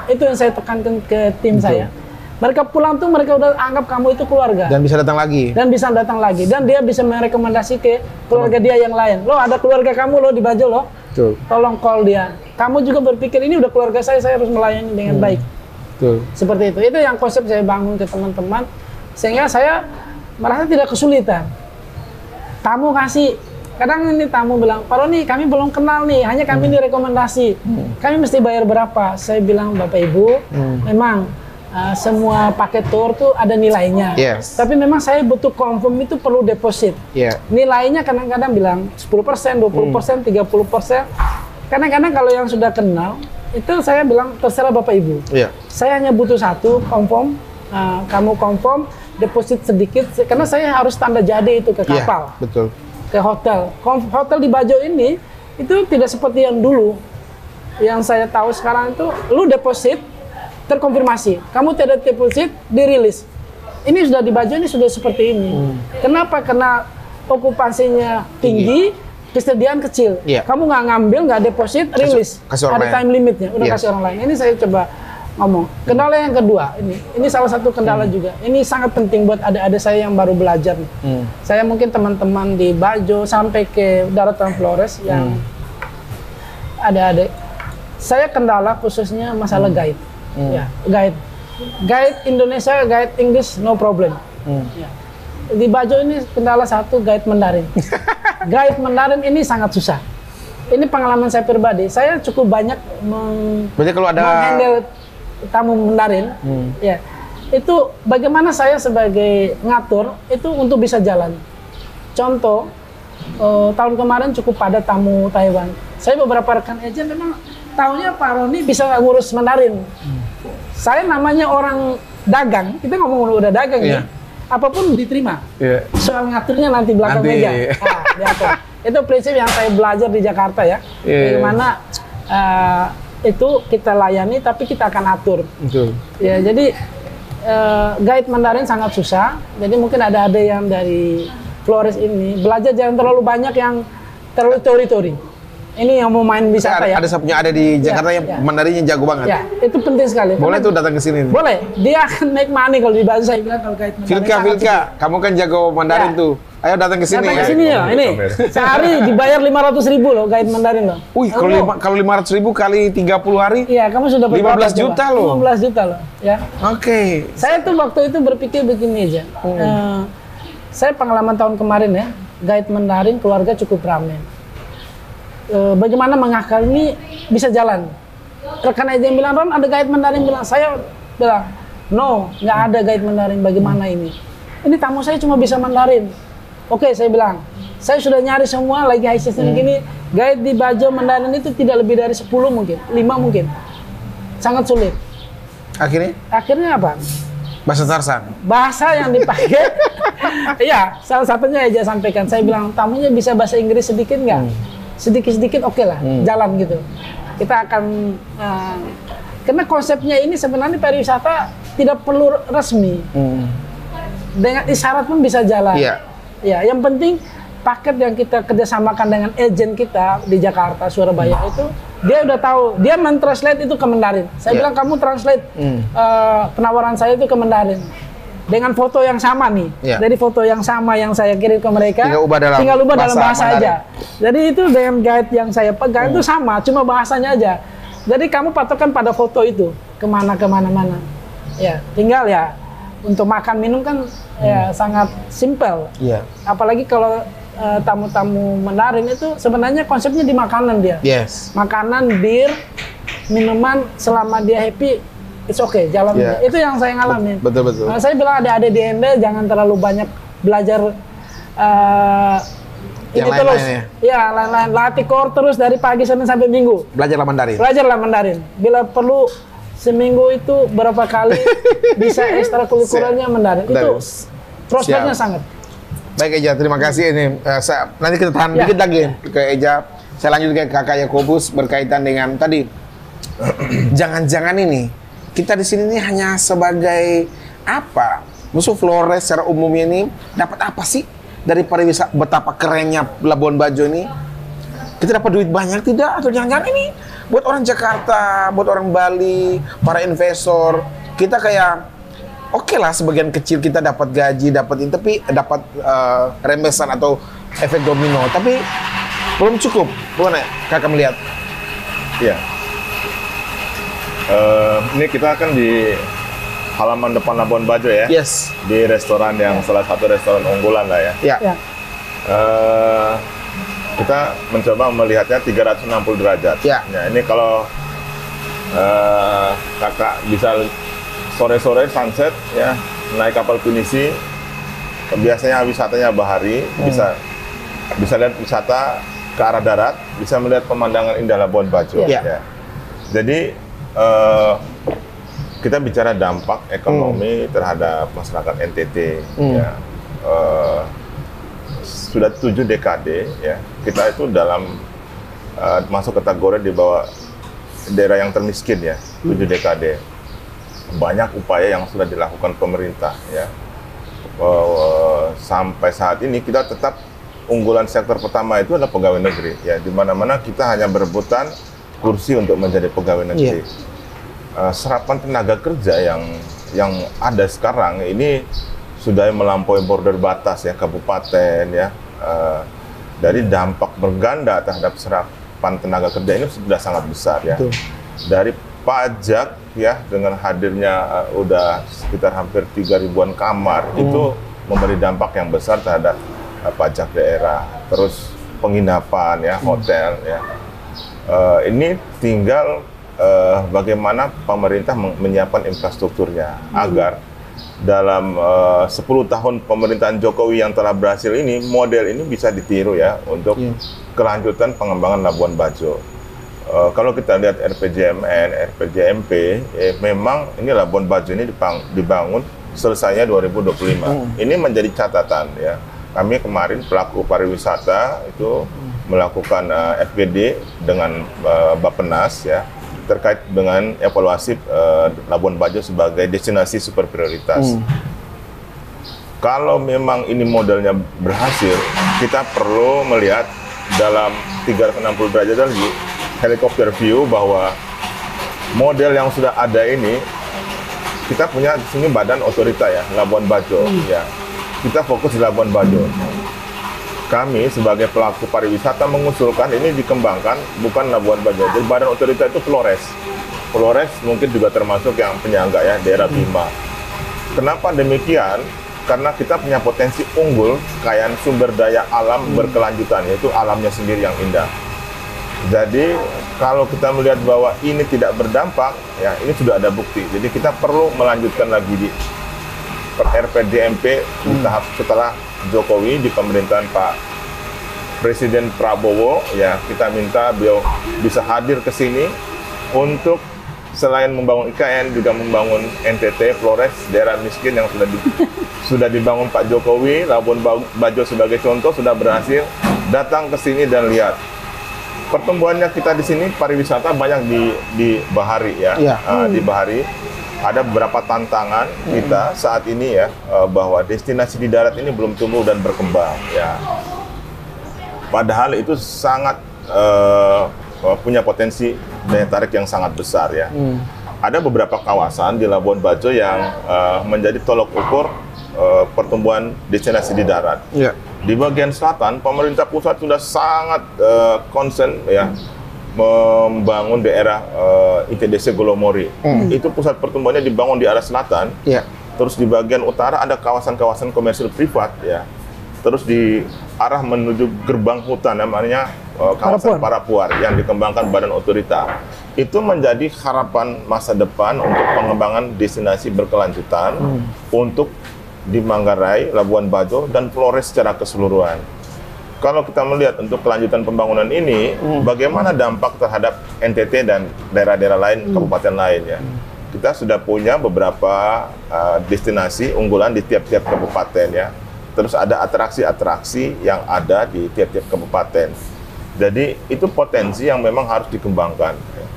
Itu yang saya tekankan ke tim saya. Mereka pulang tuh mereka udah anggap kamu itu keluarga. Dan bisa datang lagi. Dan bisa datang lagi. Dan dia bisa merekomendasi ke keluarga dia yang lain. Loh, ada keluarga kamu loh di Bajo loh. Betul. Tolong call dia. Kamu juga berpikir ini udah keluarga saya harus melayani dengan baik. Betul. Seperti itu. Itu yang konsep saya bangun ke teman-teman. Sehingga saya merasa tidak kesulitan. Tamu kasih, kadang ini tamu bilang, Pak Roni kami belum kenal nih, hanya kami ini rekomendasi. Kami mesti bayar berapa? Saya bilang, Bapak Ibu, memang semua paket tour tuh ada nilainya. Yes. Tapi memang saya butuh confirm itu perlu deposit. Yeah. Nilainya kadang-kadang bilang 10%, 20%, 30%. Kadang-kadang kalau yang sudah kenal, itu saya bilang terserah Bapak Ibu. Yeah. Saya hanya butuh satu, confirm. Kamu confirm, deposit sedikit, karena saya harus tanda jadi itu ke kapal. Yeah, betul. Ke hotel. Hotel di Bajo ini, itu tidak seperti yang dulu. Yang saya tahu sekarang itu, lu deposit, terkonfirmasi. Kamu tidak deposit, dirilis. Ini sudah di Bajo ini sudah seperti ini. Kenapa? Karena okupansinya tinggi, kesediaan kecil. Yeah. Kamu nggak ngambil, nggak deposit, rilis. kasih orang Ada lain. time limitnya, udah Yes. kasih orang lain. Ini saya coba ngomong. Kendala yang kedua, ini salah satu kendala juga. Ini sangat penting buat adik-adik saya yang baru belajar. Saya mungkin teman-teman di Bajo sampai ke Daratan Flores yang adik-adik. Saya kendala khususnya masalah guide. Ya, guide Indonesia, guide English, no problem. Ya. Di Bajo ini kendala satu, guide Mandarin. Guide Mandarin ini sangat susah. Ini pengalaman saya pribadi. Saya cukup banyak Berarti kalau ada menghandle tamu Mandarin, ya itu bagaimana saya sebagai ngatur itu untuk bisa jalan. Contoh, tahun kemarin cukup padat tamu Taiwan. Saya beberapa rekan aja memang tahunya Pak Roni bisa ngurus Mandarin. Saya namanya orang dagang, kita ngomong udah dagang ya, apapun diterima. Soal ngaturnya nanti belakang meja. Diatur. Itu prinsip yang saya belajar di Jakarta ya. Bagaimana itu kita layani tapi kita akan atur. Betul. Ya, jadi guide Mandarin sangat susah. Jadi mungkin ada yang dari Flores ini belajar jangan terlalu banyak yang terlalu teori-teori. Ini yang mau main wisata ya. Ada saya punya ada di Jakarta yang Mandarinnya jago banget. Ya, itu penting sekali. Boleh tuh datang ke sini. Boleh. Dia akan make money kalau di bahasa saya bilang kalau guide Mandarin. Filka, kamu kan jago Mandarin tuh. Ayo datang ke sini. Datang ke sini ya. Ini sehari dibayar 500.000 loh guide Mandarin loh. Wih, kalau 500.000 kali 30 hari. Iya, kamu sudah 15 juta loh. 15 juta loh, ya. Oke. Saya tuh waktu itu berpikir begini aja. Saya pengalaman tahun kemarin ya, guide Mandarin keluarga cukup ramai. Bagaimana mengakal ini bisa jalan? Rekan aja yang bilang, Ron ada guide Mandarin, saya bilang, no, nggak ada guide Mandarin. Bagaimana ini? Ini tamu saya cuma bisa Mandarin. Oke, saya bilang, saya sudah nyari semua lagi high system gini, guide di Bajo Mandarin itu tidak lebih dari 10 mungkin, 5 mungkin, sangat sulit. Akhirnya apa? Bahasa Tarsan. Bahasa yang dipakai, iya, salah satunya aja sampaikan. Saya bilang, tamunya bisa bahasa Inggris sedikit nggak? Sedikit-sedikit oke lah, jalan gitu. Kita akan, karena konsepnya ini sebenarnya pariwisata tidak perlu resmi. Dengan isyarat pun bisa jalan. Iya. Ya, yang penting paket yang kita kerjasamakan dengan agen kita di Jakarta, Surabaya itu, dia udah tahu, dia mentranslate itu ke Mandarin. Saya bilang kamu translate penawaran saya itu ke Mandarin. Dengan foto yang sama nih, dari foto yang sama yang saya kirim ke mereka, tinggal ubah dalam bahasa aja. Jadi itu dengan guide yang saya pegang itu sama, cuma bahasanya aja. Jadi kamu patokan pada foto itu, kemana-mana. Ya, tinggal ya, untuk makan minum kan ya sangat simpel. Apalagi kalau tamu-tamu Mandarin itu sebenarnya konsepnya di makanan dia. Makanan, bir, minuman, selama dia happy, it's okay, jalan. Itu yang saya ngalamin. Betul. Saya bilang ada di Ende, jangan terlalu banyak belajar ini terus. Ya, lain-lain. Latih core terus dari pagi sampai Minggu. Belajarlah Mandarin. Bila perlu seminggu itu berapa kali bisa ekstrakurikulernya Mandarin. Itu prospeknya sangat. Baik Eja, terima kasih ini. Nanti kita tahan dikit lagi ke Eja. Saya lanjut ke Kakak Yakobus berkaitan dengan tadi. Jangan-jangan ini kita di sini ini hanya sebagai apa? Musuh Flores secara umumnya ini dapat apa sih dari pariwisata? Betapa kerennya Labuan Bajo ini? Kita dapat duit banyak tidak? Atau jangan-jangan ini buat orang Jakarta, buat orang Bali, para investor, kita kayak oke lah sebagian kecil kita dapat gaji, dapat ini, tapi dapat rembesan atau efek domino, tapi belum cukup. Bagaimana Kakak melihat? Iya. Ini kita kan di halaman depan Labuan Bajo ya. Di restoran yang salah satu restoran unggulan lah ya. Kita mencoba melihatnya 360 derajat. Nah, ini kalau Kakak bisa sore-sore sunset ya, naik kapal pinisi, biasanya wisatanya bahari, bisa lihat wisata ke arah darat, bisa melihat pemandangan indah Labuan Bajo. Ya. Jadi kita bicara dampak ekonomi terhadap masyarakat NTT. Ya. Sudah 7 dekade ya, kita itu dalam masuk kategori di bawah daerah yang termiskin ya, 7 dekade. Banyak upaya yang sudah dilakukan pemerintah ya. Sampai saat ini kita tetap unggulan sektor pertama itu adalah pegawai negeri ya, di mana-mana kita hanya berebutan kursi untuk menjadi pegawai negeri. Serapan tenaga kerja yang ada sekarang ini sudah melampaui border batas ya, kabupaten ya. Dari dampak berganda terhadap serapan tenaga kerja ini sudah sangat besar ya. Dari pajak ya, dengan hadirnya udah sekitar hampir 3.000-an kamar, itu memberi dampak yang besar terhadap pajak daerah. Terus penginapan ya, hotel ya. Ini tinggal bagaimana pemerintah menyiapkan infrastrukturnya agar dalam 10 tahun pemerintahan Jokowi yang telah berhasil ini, model ini bisa ditiru ya untuk kelanjutan pengembangan Labuan Bajo. Kalau kita lihat RPJMN, RPJMP, memang ini Labuan Bajo ini dibangun selesainya 2025. Ini menjadi catatan ya. Kami kemarin pelaku pariwisata itu melakukan FGD dengan Bappenas ya, terkait dengan evaluasi Labuan Bajo sebagai destinasi super prioritas. Kalau memang ini modelnya berhasil, kita perlu melihat dalam 360 derajat lagi helikopter view bahwa model yang sudah ada ini, kita punya di sini badan otorita ya, Labuan Bajo ya. Kita fokus di Labuan Bajo. Kami sebagai pelaku pariwisata mengusulkan ini dikembangkan bukan Labuan Bajo. Jadi badan otorita itu Flores. Flores mungkin juga termasuk yang penyangga ya, daerah Bima. Kenapa demikian? Karena kita punya potensi unggul, kekayaan sumber daya alam berkelanjutan, yaitu alamnya sendiri yang indah. Jadi kalau kita melihat bahwa ini tidak berdampak, ya ini sudah ada bukti. Jadi kita perlu melanjutkan lagi di RPDMP di tahap setelah Jokowi di pemerintahan Pak Presiden Prabowo. Ya kita minta beliau bisa hadir ke sini untuk selain membangun IKN juga membangun NTT Flores, daerah miskin yang sudah dibangun Pak Jokowi. Labuan Bajo sebagai contoh sudah berhasil. Datang ke sini dan lihat pertumbuhannya kita di sini pariwisata banyak di Bahari ya. Di Bahari ada beberapa tantangan kita saat ini ya, bahwa destinasi di darat ini belum tumbuh dan berkembang ya. Padahal itu sangat punya potensi daya tarik yang sangat besar ya. Ada beberapa kawasan di Labuan Bajo yang menjadi tolok ukur pertumbuhan destinasi di darat. Di bagian selatan, pemerintah pusat sudah sangat concern ya membangun daerah ITDC Golomori. Itu pusat pertumbuhannya dibangun di arah selatan. Terus di bagian utara ada kawasan-kawasan komersil privat ya. Terus di arah menuju gerbang hutan namanya kawasan Parapuar yang dikembangkan Badan Otorita. Itu menjadi harapan masa depan untuk pengembangan destinasi berkelanjutan untuk di Manggarai, Labuan Bajo, dan Flores secara keseluruhan. Kalau kita melihat untuk kelanjutan pembangunan ini, bagaimana dampak terhadap NTT dan daerah-daerah lain, kabupaten lain ya. Kita sudah punya beberapa destinasi unggulan di tiap-tiap kabupaten ya. Terus ada atraksi-atraksi yang ada di tiap-tiap kabupaten. Jadi itu potensi yang memang harus dikembangkan ya.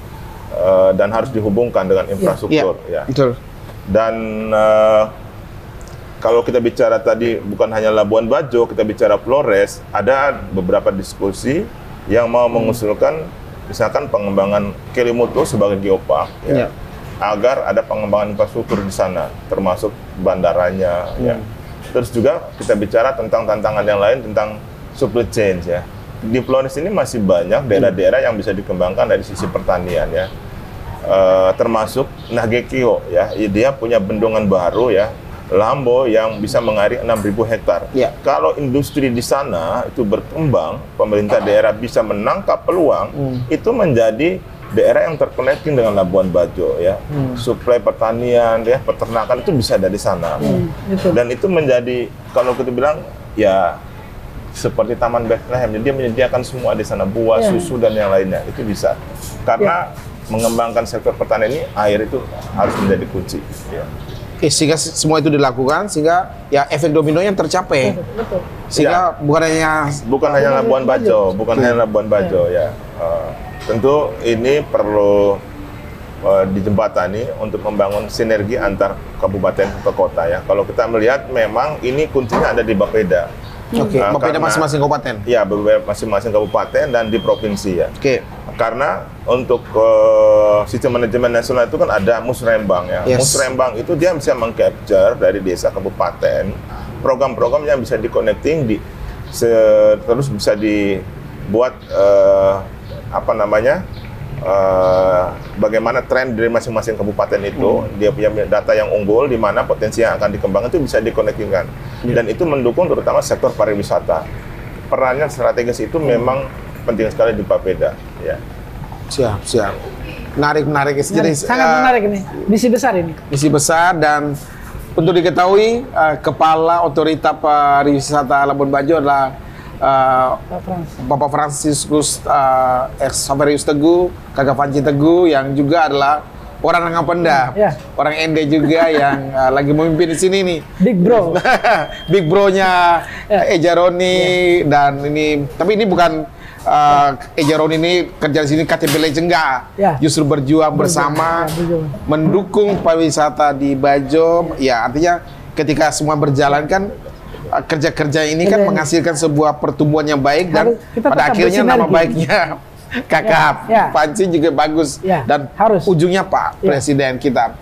Dan harus dihubungkan dengan infrastruktur ya. Betul. Dan kalau kita bicara tadi bukan hanya Labuan Bajo, kita bicara Flores, ada beberapa diskusi yang mau mengusulkan misalkan pengembangan Kelimutu sebagai geopark ya, agar ada pengembangan infrastruktur di sana, termasuk bandaranya ya. Terus juga kita bicara tentang tantangan yang lain tentang supply chain ya. Di Flores ini masih banyak daerah-daerah yang bisa dikembangkan dari sisi pertanian ya. Termasuk Nagekio ya, dia punya bendungan baru ya, Lambo yang bisa mengairi 6.000 hektar. Kalau industri di sana itu berkembang, pemerintah daerah bisa menangkap peluang, itu menjadi daerah yang terconnecting dengan Labuan Bajo ya. Suplai pertanian ya, peternakan itu bisa dari sana. Dan itu menjadi, kalau kita bilang ya seperti Taman Bethlehem, dia menyediakan semua di sana, buah, susu dan yang lainnya, itu bisa. Karena mengembangkan sektor pertanian ini, air itu harus menjadi kunci ya. Sehingga semua itu dilakukan sehingga ya efek dominonya tercapai. Sehingga bukan hanya Labuan Bajo, hanya Labuan Bajo ya. Tentu ini perlu dijembatani untuk membangun sinergi antar kabupaten ke kota ya. Kalau kita melihat memang ini kuncinya ada di Bapeda. Bapeda masing-masing kabupaten. Ya, masing-masing kabupaten dan di provinsi ya. Karena untuk sistem manajemen nasional itu kan ada Musrembang ya. Musrembang itu dia bisa meng-capture dari desa kabupaten program-program yang bisa di-connecting terus bisa dibuat bagaimana tren dari masing-masing kabupaten itu, dia punya data yang unggul di mana potensi yang akan dikembangkan itu bisa dikonektikan. Dan itu mendukung terutama sektor pariwisata. Perannya strategis itu memang penting sekali di Bapeda ya. Siap. Menarik. Jadi sangat menarik ini. Misi besar ini. Misi besar, dan untuk diketahui Kepala Otorita Pariwisata Labuan Bajo adalah Bapak Franciscus Saverius Teguh, Kakak Panci Teguh, yang juga adalah orang Nangapenda, orang Ende juga yang lagi memimpin di sini nih. Big Bro. Big Bro-nya Eja Roni, dan ini, tapi ini bukan Eja Roni ini kerja di sini KTP Legend, enggak. Justru berjuang bersama, mendukung pariwisata di Bajo. Ya, artinya ketika semua berjalan kan kerja-kerja ini kan menghasilkan sebuah pertumbuhan yang baik dan pada akhirnya nama baiknya Kakak Panci juga bagus dan ujungnya Pak Presiden kita.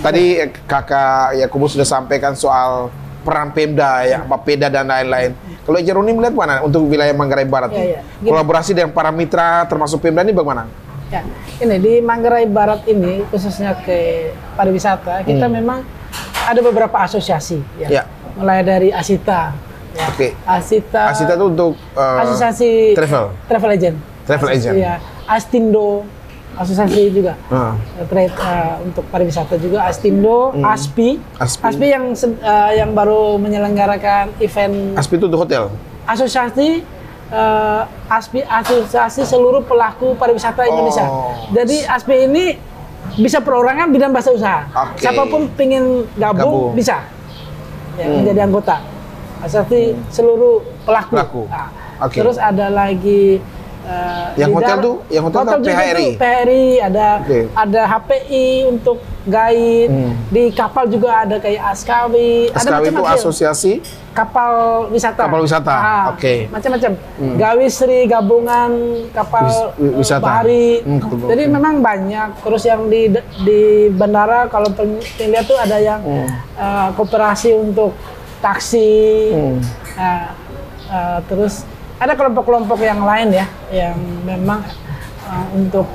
Tadi Kakak Yakubus sudah sampaikan soal peran Pemda, ya, Bapeda dan lain-lain. Kalau Eja Roni melihat mana untuk wilayah Manggarai Barat? Kolaborasi dengan para mitra termasuk Pemda ini bagaimana? Ya, ini di Manggarai Barat ini khususnya ke pariwisata kita memang ada beberapa asosiasi, mulai dari Asita. Asita itu untuk asosiasi travel agent. Ya, Astindo. Asosiasi juga untuk pariwisata juga Astindo, Aspi yang baru menyelenggarakan event. Aspi itu untuk hotel. Asosiasi asosiasi seluruh pelaku pariwisata Indonesia. Jadi Aspi ini bisa perorangan bidang bahasa usaha. Siapapun pengen gabung bisa menjadi anggota. Asosiasi seluruh pelaku. Terus ada lagi yang hotel tuh PHRI ada HPI untuk guide, di kapal juga ada kayak Askawi ada itu asosiasi kapal wisata macam-macam Gawisri gabungan kapal wisata bahari. Jadi memang banyak. Terus yang di bandara kalau lihat tuh ada yang koperasi untuk taksi, terus ada kelompok-kelompok yang lain ya, yang memang untuk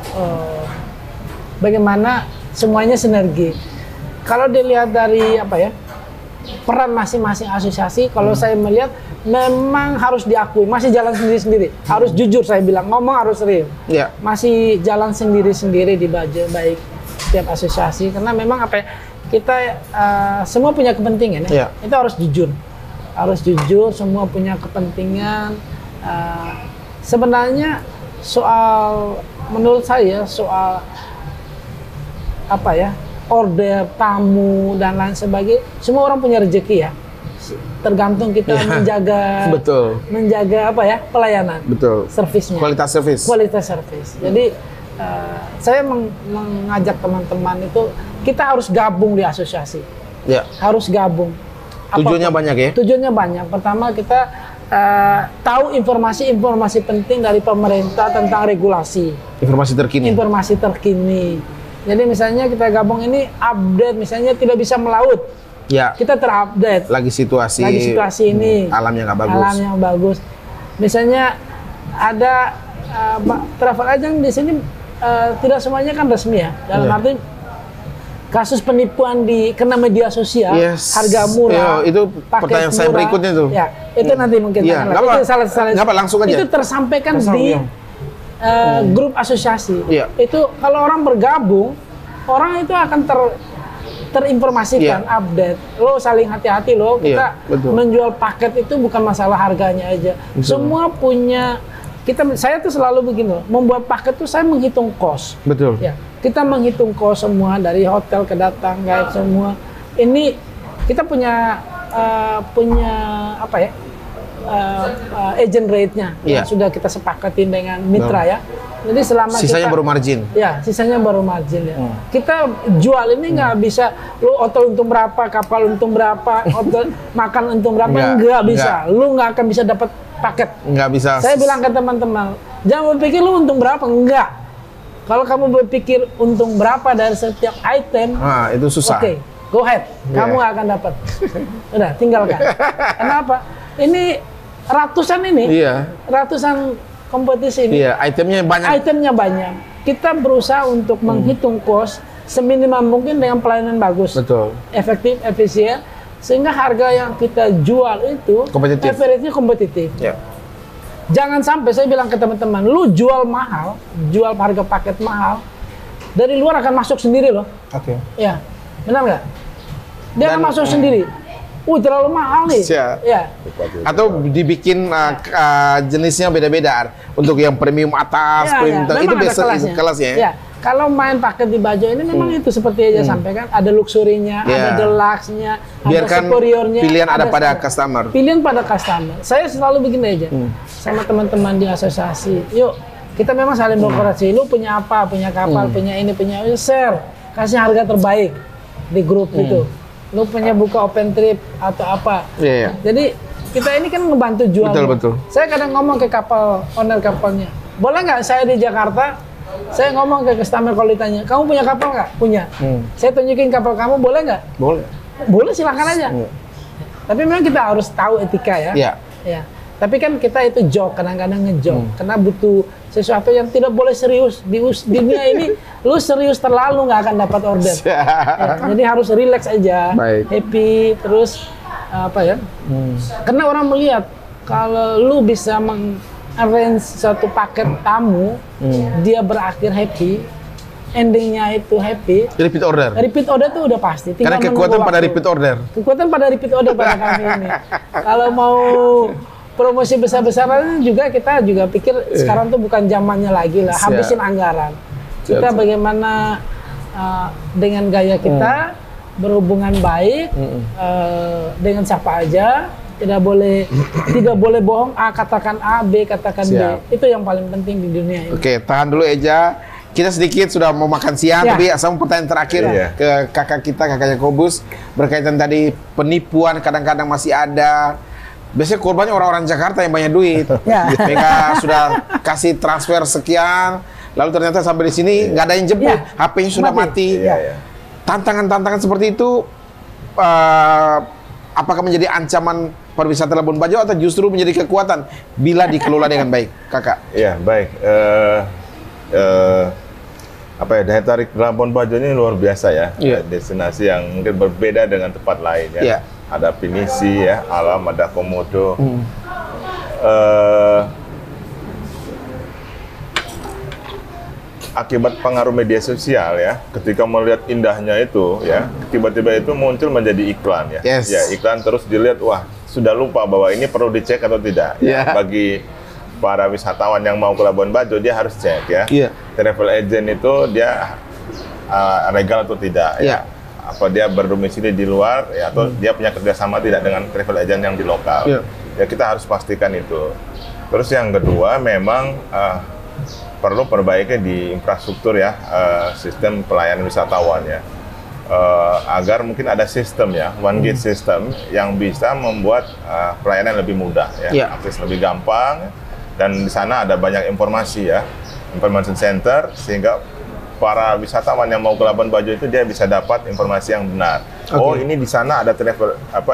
bagaimana semuanya sinergi. Kalau dilihat dari peran masing-masing asosiasi, kalau saya melihat memang harus diakui, masih jalan sendiri-sendiri. Harus jujur saya bilang, ngomong harus real. Masih jalan sendiri-sendiri di Bajo, baik setiap asosiasi, karena memang kita semua punya kepentingan ya. Itu harus jujur, semua punya kepentingan. Sebenarnya menurut saya soal order tamu dan lain sebagainya, semua orang punya rezeki ya. Tergantung kita menjaga pelayanan, servisnya, kualitas servis. Jadi saya mengajak teman-teman itu kita harus gabung di asosiasi, harus gabung. Tujuannya banyak ya? Tujuannya banyak. Pertama kita tahu informasi penting dari pemerintah tentang regulasi. Informasi terkini. Jadi misalnya kita gabung ini update, misalnya tidak bisa melaut. Kita terupdate. Lagi situasi ini. Alamnya nggak bagus. Misalnya ada travel agent di sini tidak semuanya kan resmi ya. Dalam arti kasus penipuan kena media sosial, harga murah, itu pertanyaan saya berikutnya tuh. Itu nanti mungkin itu salah. Langsung aja. Itu tersampaikan di grup asosiasi. Itu kalau orang bergabung, orang itu akan terinformasikan, update. Lo saling hati-hati lo. Kita menjual paket itu bukan masalah harganya aja. Semua punya. Saya tuh selalu begini loh, membuat paket tuh saya menghitung cost. Kita menghitung cost semua dari hotel ke datang, guide semua. Ini kita punya agent rate-nya yang sudah kita sepakatin dengan mitra ya. Jadi selama sisanya baru margin. Sisanya baru margin ya. Kita jual ini nggak bisa lu hotel untung berapa, kapal untung berapa, hotel makan untung berapa, nggak bisa. Lu nggak akan bisa dapat paket. Nggak bisa. Saya bilang ke teman-teman, jangan berpikir lu untung berapa, enggak. Kalau kamu berpikir untung berapa dari setiap item, itu susah. Go ahead, kamu nggak akan dapat. Udah, tinggalkan. Kenapa? Ini ratusan ratusan kompetisi ini. Itemnya banyak. Kita berusaha untuk menghitung cost seminimal mungkin dengan pelayanan bagus, efektif, efisien. Sehingga harga yang kita jual itu average-nya kompetitif. Jangan sampai saya bilang ke teman-teman, lu jual mahal, jual harga paket mahal, dari luar akan masuk sendiri loh. Benar nggak? Dia akan masuk sendiri. Terlalu mahal nih. Atau dibikin jenisnya beda-beda. Untuk yang premium atas, premium itu biasa kelasnya. Kalau main paket di Bajo ini memang itu seperti aja sampaikan, ada luxury-nya, ada deluxe-nya, ada superiornya. Pilihan ada pada customer. Pilihan pada customer. Saya selalu begini aja sama teman-teman di asosiasi. Yuk, kita memang saling berkolaborasi. Lu punya apa? Punya kapal, punya ini, punya share. Kasih harga terbaik di grup itu. lu punya buka open trip atau apa. Iya. Jadi kita ini kan ngebantu jual. Betul. Saya kadang ngomong ke owner kapalnya, boleh nggak saya di Jakarta, saya ngomong ke customer kalau ditanya, kamu punya kapal nggak? Punya. Saya tunjukin kapal kamu, boleh nggak? Boleh. Boleh, silakan aja. Tapi memang kita harus tahu etika ya. Iya. Ya. Tapi kan kita itu joke, kadang-kadang ngejoke, karena butuh sesuatu yang tidak boleh serius di dunia ini. Lu serius terlalu nggak akan dapat order. Ya, jadi harus relax aja, happy, terus apa ya? Karena orang melihat kalau lu bisa arrange satu paket tamu, dia berakhir happy, endingnya itu happy. Repeat order. Repeat order tuh udah pasti. Karena kekuatan pada repeat order. Kekuatan pada repeat order pada kami ini. Kalau mau promosi besar-besaran juga kita juga pikir sekarang tuh bukan zamannya lagi lah. Habisin anggaran. Kita bagaimana dengan gaya kita berhubungan baik dengan siapa aja. Tidak boleh bohong. A katakan A, B katakan B. Itu yang paling penting di dunia ini. Oke, tahan dulu Eja. Kita sedikit sudah mau makan siang, tapi sama pertanyaan terakhir ke kakaknya Kobus berkaitan tadi penipuan kadang-kadang masih ada. Biasanya korbannya orang-orang Jakarta yang banyak duit. Mereka sudah kasih transfer sekian, lalu ternyata sampai di sini nggak ada yang jemput, HP-nya sudah mati. Tantangan-tantangan seperti itu, apakah menjadi ancaman pariwisata Labuan Bajo atau justru menjadi kekuatan bila dikelola dengan baik, kakak? Iya, baik. Daya tarik Labuan Bajo ini luar biasa ya. Destinasi yang mungkin berbeda dengan tempat lain ya. Ada pinisi ya, alam, ada komodo. Akibat pengaruh media sosial ya, ketika melihat indahnya itu ya, tiba-tiba itu muncul menjadi iklan ya. Ya, iklan terus dilihat, wah sudah lupa bahwa ini perlu dicek atau tidak. Ya, bagi para wisatawan yang mau ke Labuan Bajo, dia harus cek ya. Travel agent itu dia legal atau tidak ya. Apa dia berdomisili di luar ya, atau dia punya kerjasama tidak dengan travel agent yang di lokal. Ya kita harus pastikan itu. Terus yang kedua memang perlu perbaiki di infrastruktur ya, sistem pelayanan wisatawan ya, agar mungkin ada sistem ya, one gate system yang bisa membuat pelayanan lebih mudah ya, akses lebih gampang, dan di sana ada banyak informasi ya, information center, sehingga para wisatawan yang mau ke Labuan Bajo itu dia bisa dapat informasi yang benar. Oh, ini di sana ada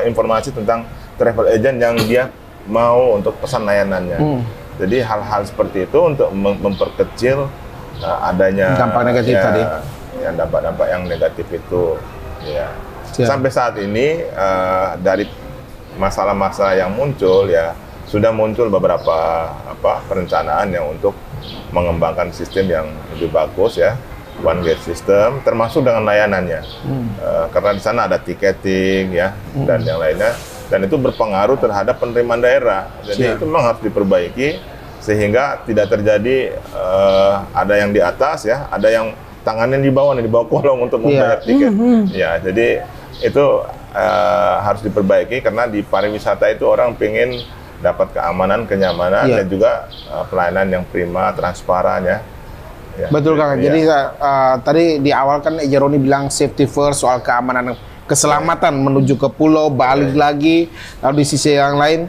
informasi tentang travel agent yang dia mau untuk pesan layanannya. Jadi hal-hal seperti itu untuk memperkecil adanya dampak negatif tadi. Ya, dampak-dampak yang negatif itu. Ya. Sampai saat ini dari masalah-masalah yang muncul ya, sudah muncul beberapa perencanaan yang untuk mengembangkan sistem yang lebih bagus ya, one gate system, termasuk dengan layanannya. Karena di sana ada tiketing ya, dan yang lainnya, dan itu berpengaruh terhadap penerimaan daerah. Jadi itu memang harus diperbaiki sehingga tidak terjadi ada yang di atas ya, ada yang tangannya di bawah kolong untuk membayar tiket. Ya, jadi itu harus diperbaiki karena di pariwisata itu orang pengen dapat keamanan, kenyamanan, dan juga pelayanan yang prima, transparan ya. Betul Kak. Jadi tadi di awal kan Eja Roni bilang safety first, soal keamanan, keselamatan menuju ke pulau, balik lagi. Lalu di sisi yang lain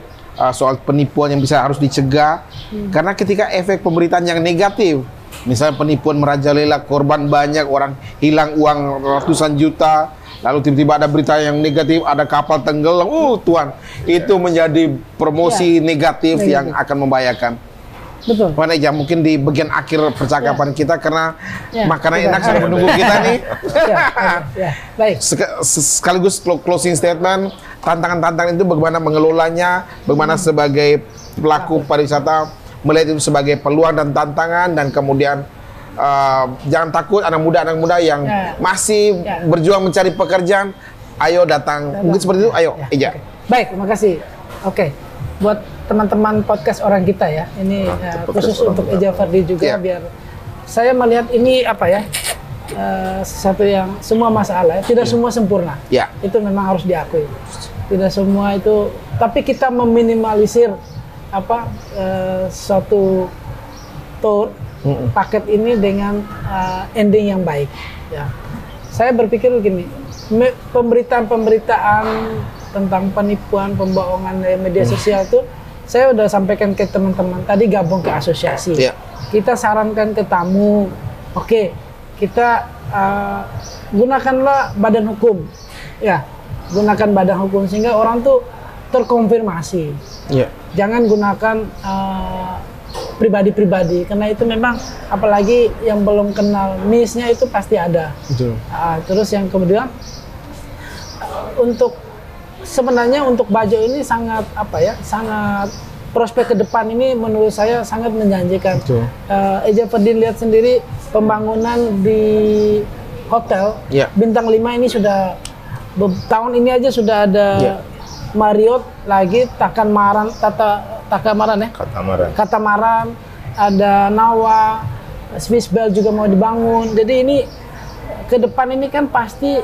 soal penipuan yang bisa harus dicegah. Karena ketika efek pemberitaan yang negatif, misalnya penipuan merajalela, korban banyak, orang hilang uang ratusan juta, lalu tiba-tiba ada berita yang negatif, ada kapal tenggelam, Tuhan, itu menjadi promosi negatif yang akan membahayakan. Betul. Mana ya, mungkin di bagian akhir percakapan kita karena makanan enak sudah menunggu kita nih. Baik. Sekaligus closing statement, tantangan-tantangan itu bagaimana mengelolanya, bagaimana sebagai pelaku pariwisata melihat itu sebagai peluang dan tantangan, dan kemudian jangan takut anak muda yang masih berjuang mencari pekerjaan, ayo datang. Mungkin seperti itu, ayo Eja. Baik, terima kasih. Buat teman-teman podcast orang kita ya, ini khusus untuk Eja Fardi juga, biar saya melihat ini sesuatu yang semua masalah, tidak semua sempurna. Itu memang harus diakui. Tidak semua itu, tapi kita meminimalisir suatu tour paket ini dengan ending yang baik. Ya, saya berpikir begini, pemberitaan-pemberitaan tentang penipuan, pembohongan dari media sosial tuh saya udah sampaikan ke teman-teman. Tadi gabung ke asosiasi. Iya. Kita sarankan ke tamu, oke, kita gunakanlah badan hukum. Ya, gunakan badan hukum sehingga orang tuh terkonfirmasi. Iya. Jangan gunakan pribadi-pribadi karena itu memang apalagi yang belum kenal NIS-nya itu pasti ada. Betul. Terus yang kemudian untuk sebenarnya untuk Bajo ini sangat sangat prospek ke depan ini menurut saya sangat menjanjikan. Eja Ferdin lihat sendiri pembangunan di hotel bintang 5 ini sudah tahun ini aja sudah ada Marriott lagi, Katamaran, ada Nawa, Swiss Bell juga mau dibangun. Jadi ini ke depan ini kan pasti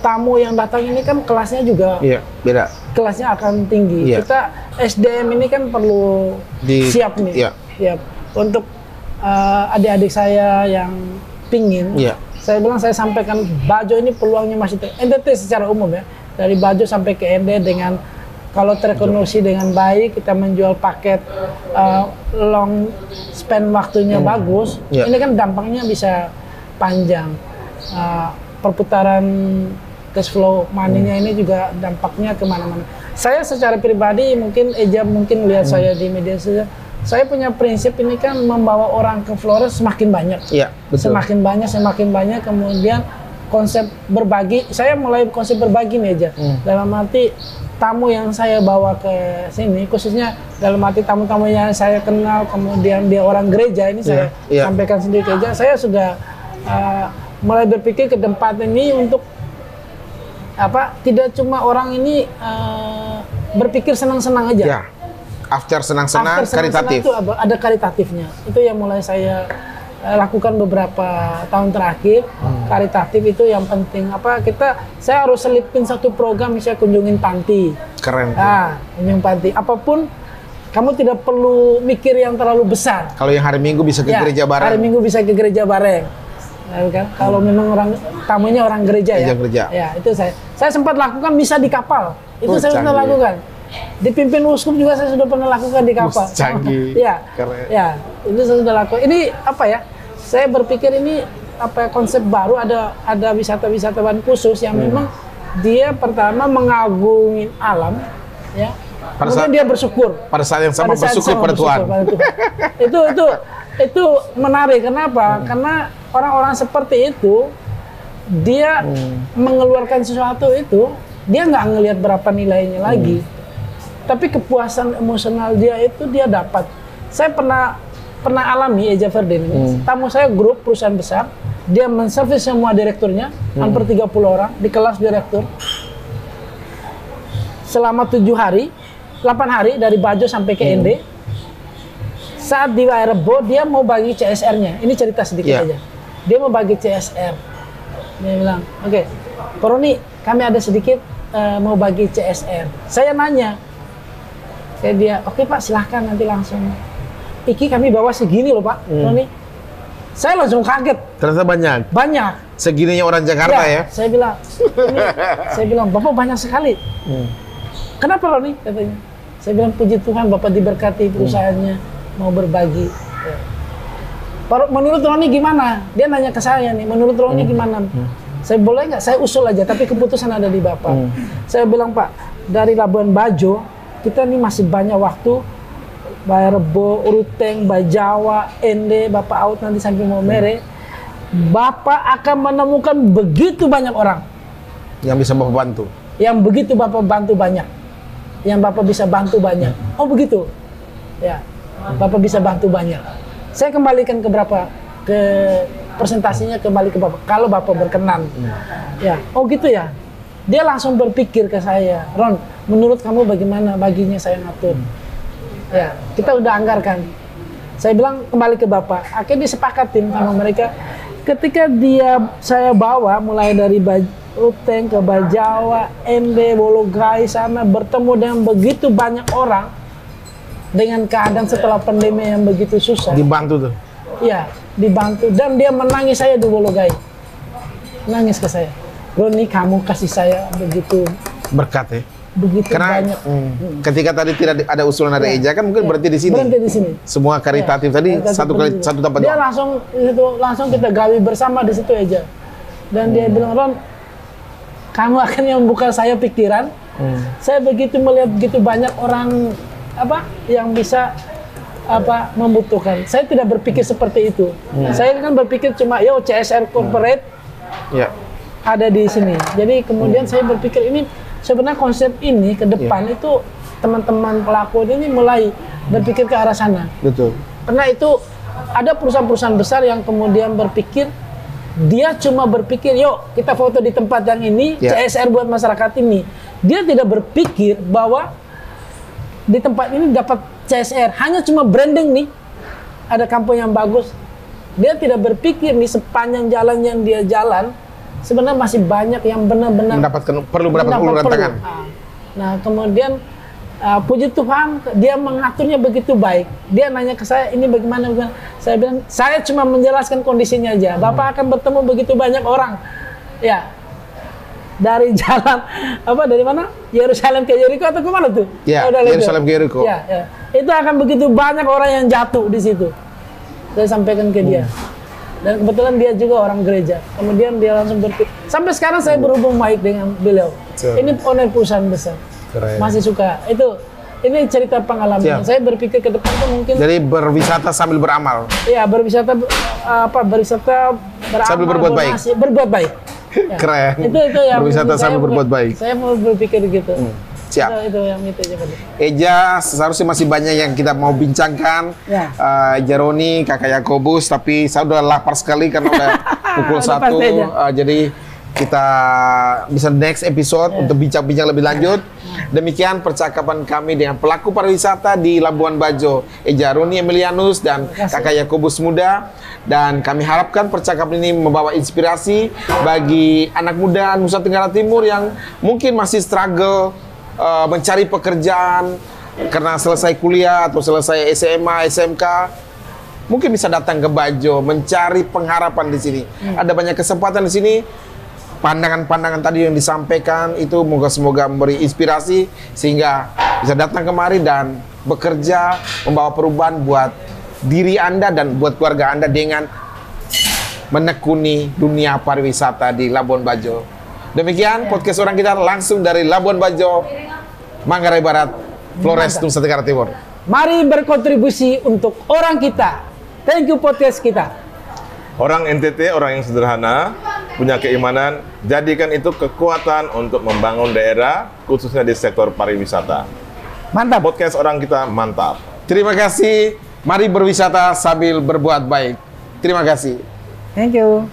tamu yang datang ini kan kelasnya juga beda. Kelasnya akan tinggi. Kita SDM ini kan perlu siap nih. Siap untuk adik-adik saya yang pingin. Saya bilang saya sampaikan Bajo ini peluangnya masih NTT secara umum ya. Dari Bajo sampai ke ND dengan kalau terkoneksi dengan baik, kita menjual paket long span waktunya bagus. Ini kan dampaknya bisa panjang. Perputaran cash flow money-nya ini juga dampaknya kemana-mana. Saya secara pribadi mungkin Eja mungkin lihat saya di media sosial, saya punya prinsip ini kan membawa orang ke Flores semakin banyak. Iya, betul. Semakin banyak kemudian konsep berbagi, saya mulai konsep berbagi nih Eja. Dalam arti tamu yang saya bawa ke sini, khususnya dalam arti tamu-tamu yang saya kenal, kemudian dia orang gereja, ini saya sampaikan sendiri ke Eja, saya sudah mulai berpikir ke tempat ini untuk tidak cuma orang ini berpikir senang-senang aja. After senang-senang karitatif. Itu ada karitatifnya. Itu yang mulai saya lakukan beberapa tahun terakhir. Karitatif itu yang penting. Saya harus selipin satu program, misalnya kunjungin panti. Keren. Kunjungin panti. Apapun, kamu tidak perlu mikir yang terlalu besar. Kalau yang hari Minggu bisa ke gereja bareng. Hari Minggu bisa ke gereja bareng. Kan? Kalau memang tamunya orang gereja ya, itu saya sempat lakukan misa di kapal, itu saya sudah lakukan. Dipimpin uskup juga saya sudah pernah lakukan di kapal. Canggih. Itu saya sudah lakukan. Ini saya berpikir ini konsep baru, ada wisatawan khusus yang memang dia pertama mengagungin alam, ya. Kemudian dia bersyukur. Pada saat yang sama bersyukur pada Tuhan. Itu menarik. Kenapa? Karena orang-orang seperti itu dia mengeluarkan sesuatu itu dia nggak ngelihat berapa nilainya lagi, tapi kepuasan emosional dia itu dia dapat. Saya pernah alami Eja Ferdin. Tamu saya grup perusahaan besar, dia menservis semua direkturnya, hampir 30 orang di kelas direktur selama 8 hari dari Bajo sampai ke ND. Saat di Rebo dia mau bagi CSR-nya. Ini cerita sedikit aja. Dia mau bagi CSR. Dia bilang, oke, Pak Roni, kami ada sedikit mau bagi CSR. Saya nanya, oke Pak, silahkan nanti langsung. Iki kami bawa segini loh Pak, Roni. Saya langsung kaget. Ternyata banyak. Segininya orang Jakarta ya? Saya bilang, Bapak banyak sekali. Kenapa Roni? Katanya. Saya bilang, puji Tuhan Bapak diberkati perusahaannya. Mau berbagi. Menurut Roni gimana? Dia nanya ke saya nih, menurut Roni gimana? Saya boleh nggak? Saya usul aja, tapi keputusan ada di Bapak. Saya bilang, Pak, dari Labuan Bajo, kita nih masih banyak waktu. Bayi Rebo, Uruteng, Bajawa, ND, Bapak Out nanti sampai Maumere. Bapak akan menemukan begitu banyak orang. Yang bisa Bapak bantu. Yang begitu Bapak bantu banyak. Yang Bapak bisa bantu banyak. Oh begitu? Ya. Bapak bisa bantu banyak. Saya kembalikan ke presentasinya kembali ke Bapak. Kalau Bapak berkenan, ya. Oh gitu ya. Dia langsung berpikir ke saya, Ron, menurut kamu bagaimana baginya saya ngatur? Ya, kita udah anggarkan. Saya bilang kembali ke Bapak. Akhirnya disepakatin sama mereka. Ketika saya bawa mulai dari Uteng ke Bajawa, ND, Bologai sana bertemu dengan begitu banyak orang. Dengan keadaan setelah pandemi yang begitu susah. Dibantu tuh? Iya, dibantu. Dan dia menangis saya di Bologai. Nangis ke saya. Roni, kamu kasih saya begitu Berkat ya. Karena banyak. ketika tadi tidak ada usulan dari Eja kan mungkin berarti di sini. Berhenti di sini. Semua karitatif tadi satu tempat Dia doang. langsung kita gawi bersama di situ aja. Dan dia bilang, Ron, kamu akan yang membuka saya pikiran. Saya begitu melihat begitu banyak orang yang bisa membutuhkan. Saya tidak berpikir seperti itu. Saya kan berpikir cuma CSR corporate ada di sini. Jadi kemudian saya berpikir ini sebenarnya konsep ini ke depan itu teman-teman pelaku ini mulai berpikir ke arah sana. Betul. Karena itu ada perusahaan-perusahaan besar yang kemudian berpikir dia cuma berpikir yuk kita foto di tempat yang ini CSR buat masyarakat ini. Dia tidak berpikir bahwa di tempat ini dapat CSR hanya cuma branding nih. Ada kampung yang bagus. Dia tidak berpikir nih sepanjang jalan yang dia jalan sebenarnya masih banyak yang benar-benar perlu mendapatkan uluran tangan. Nah, kemudian puji Tuhan dia mengaturnya begitu baik. Dia nanya ke saya, ini bagaimana? Saya bilang, saya cuma menjelaskan kondisinya aja. Bapak akan bertemu begitu banyak orang. Ya. Dari jalan dari mana? Yerusalem ke Yeriko atau kemana tuh? Ya, Yerusalem ke Yeriko. Ya. Itu akan begitu banyak orang yang jatuh di situ. Saya sampaikan ke dia. Dan kebetulan dia juga orang gereja. Kemudian dia langsung berpikir. Sampai sekarang saya berhubung baik dengan beliau. Ini owner perusahaan besar. Keren. Masih suka. Ini cerita pengalaman. Saya berpikir ke depan tuh mungkin. Jadi berwisata sambil beramal. Iya, berwisata beramal sambil berbuat baik. Berbuat baik. Ya. Keren. Itu yang berwisata sambil berbuat baik. Saya mau berpikir gitu. Siap. Itu yang itu aja. Eja, seharusnya masih banyak yang kita mau bincangkan. Eja Roni, Kakak Yakobus, tapi saya udah lapar sekali karena udah pukul 1. Jadi kita bisa next episode untuk bincang-bincang lebih lanjut. Demikian percakapan kami dengan pelaku pariwisata di Labuan Bajo, Eja Roni Emilianus dan Kakak Yakobus Muda. Dan kami harapkan percakapan ini membawa inspirasi bagi anak muda Nusa Tenggara Timur yang mungkin masih struggle mencari pekerjaan karena selesai kuliah atau selesai SMA, SMK, mungkin bisa datang ke Bajo mencari pengharapan di sini. Ada banyak kesempatan di sini. Pandangan-pandangan tadi yang disampaikan itu semoga memberi inspirasi sehingga bisa datang kemari dan bekerja membawa perubahan buat diri Anda dan buat keluarga Anda dengan menekuni dunia pariwisata di Labuan Bajo. Demikian podcast orang kita langsung dari Labuan Bajo, Manggarai Barat, Flores, Nusa Tenggara Timur. Mari berkontribusi untuk orang kita. Thank you podcast kita. Orang NTT, orang yang sederhana, punya keimanan, jadikan itu kekuatan untuk membangun daerah, khususnya di sektor pariwisata. Mantap. Podcast orang kita mantap. Terima kasih. Mari berwisata sambil berbuat baik. Terima kasih. Thank you.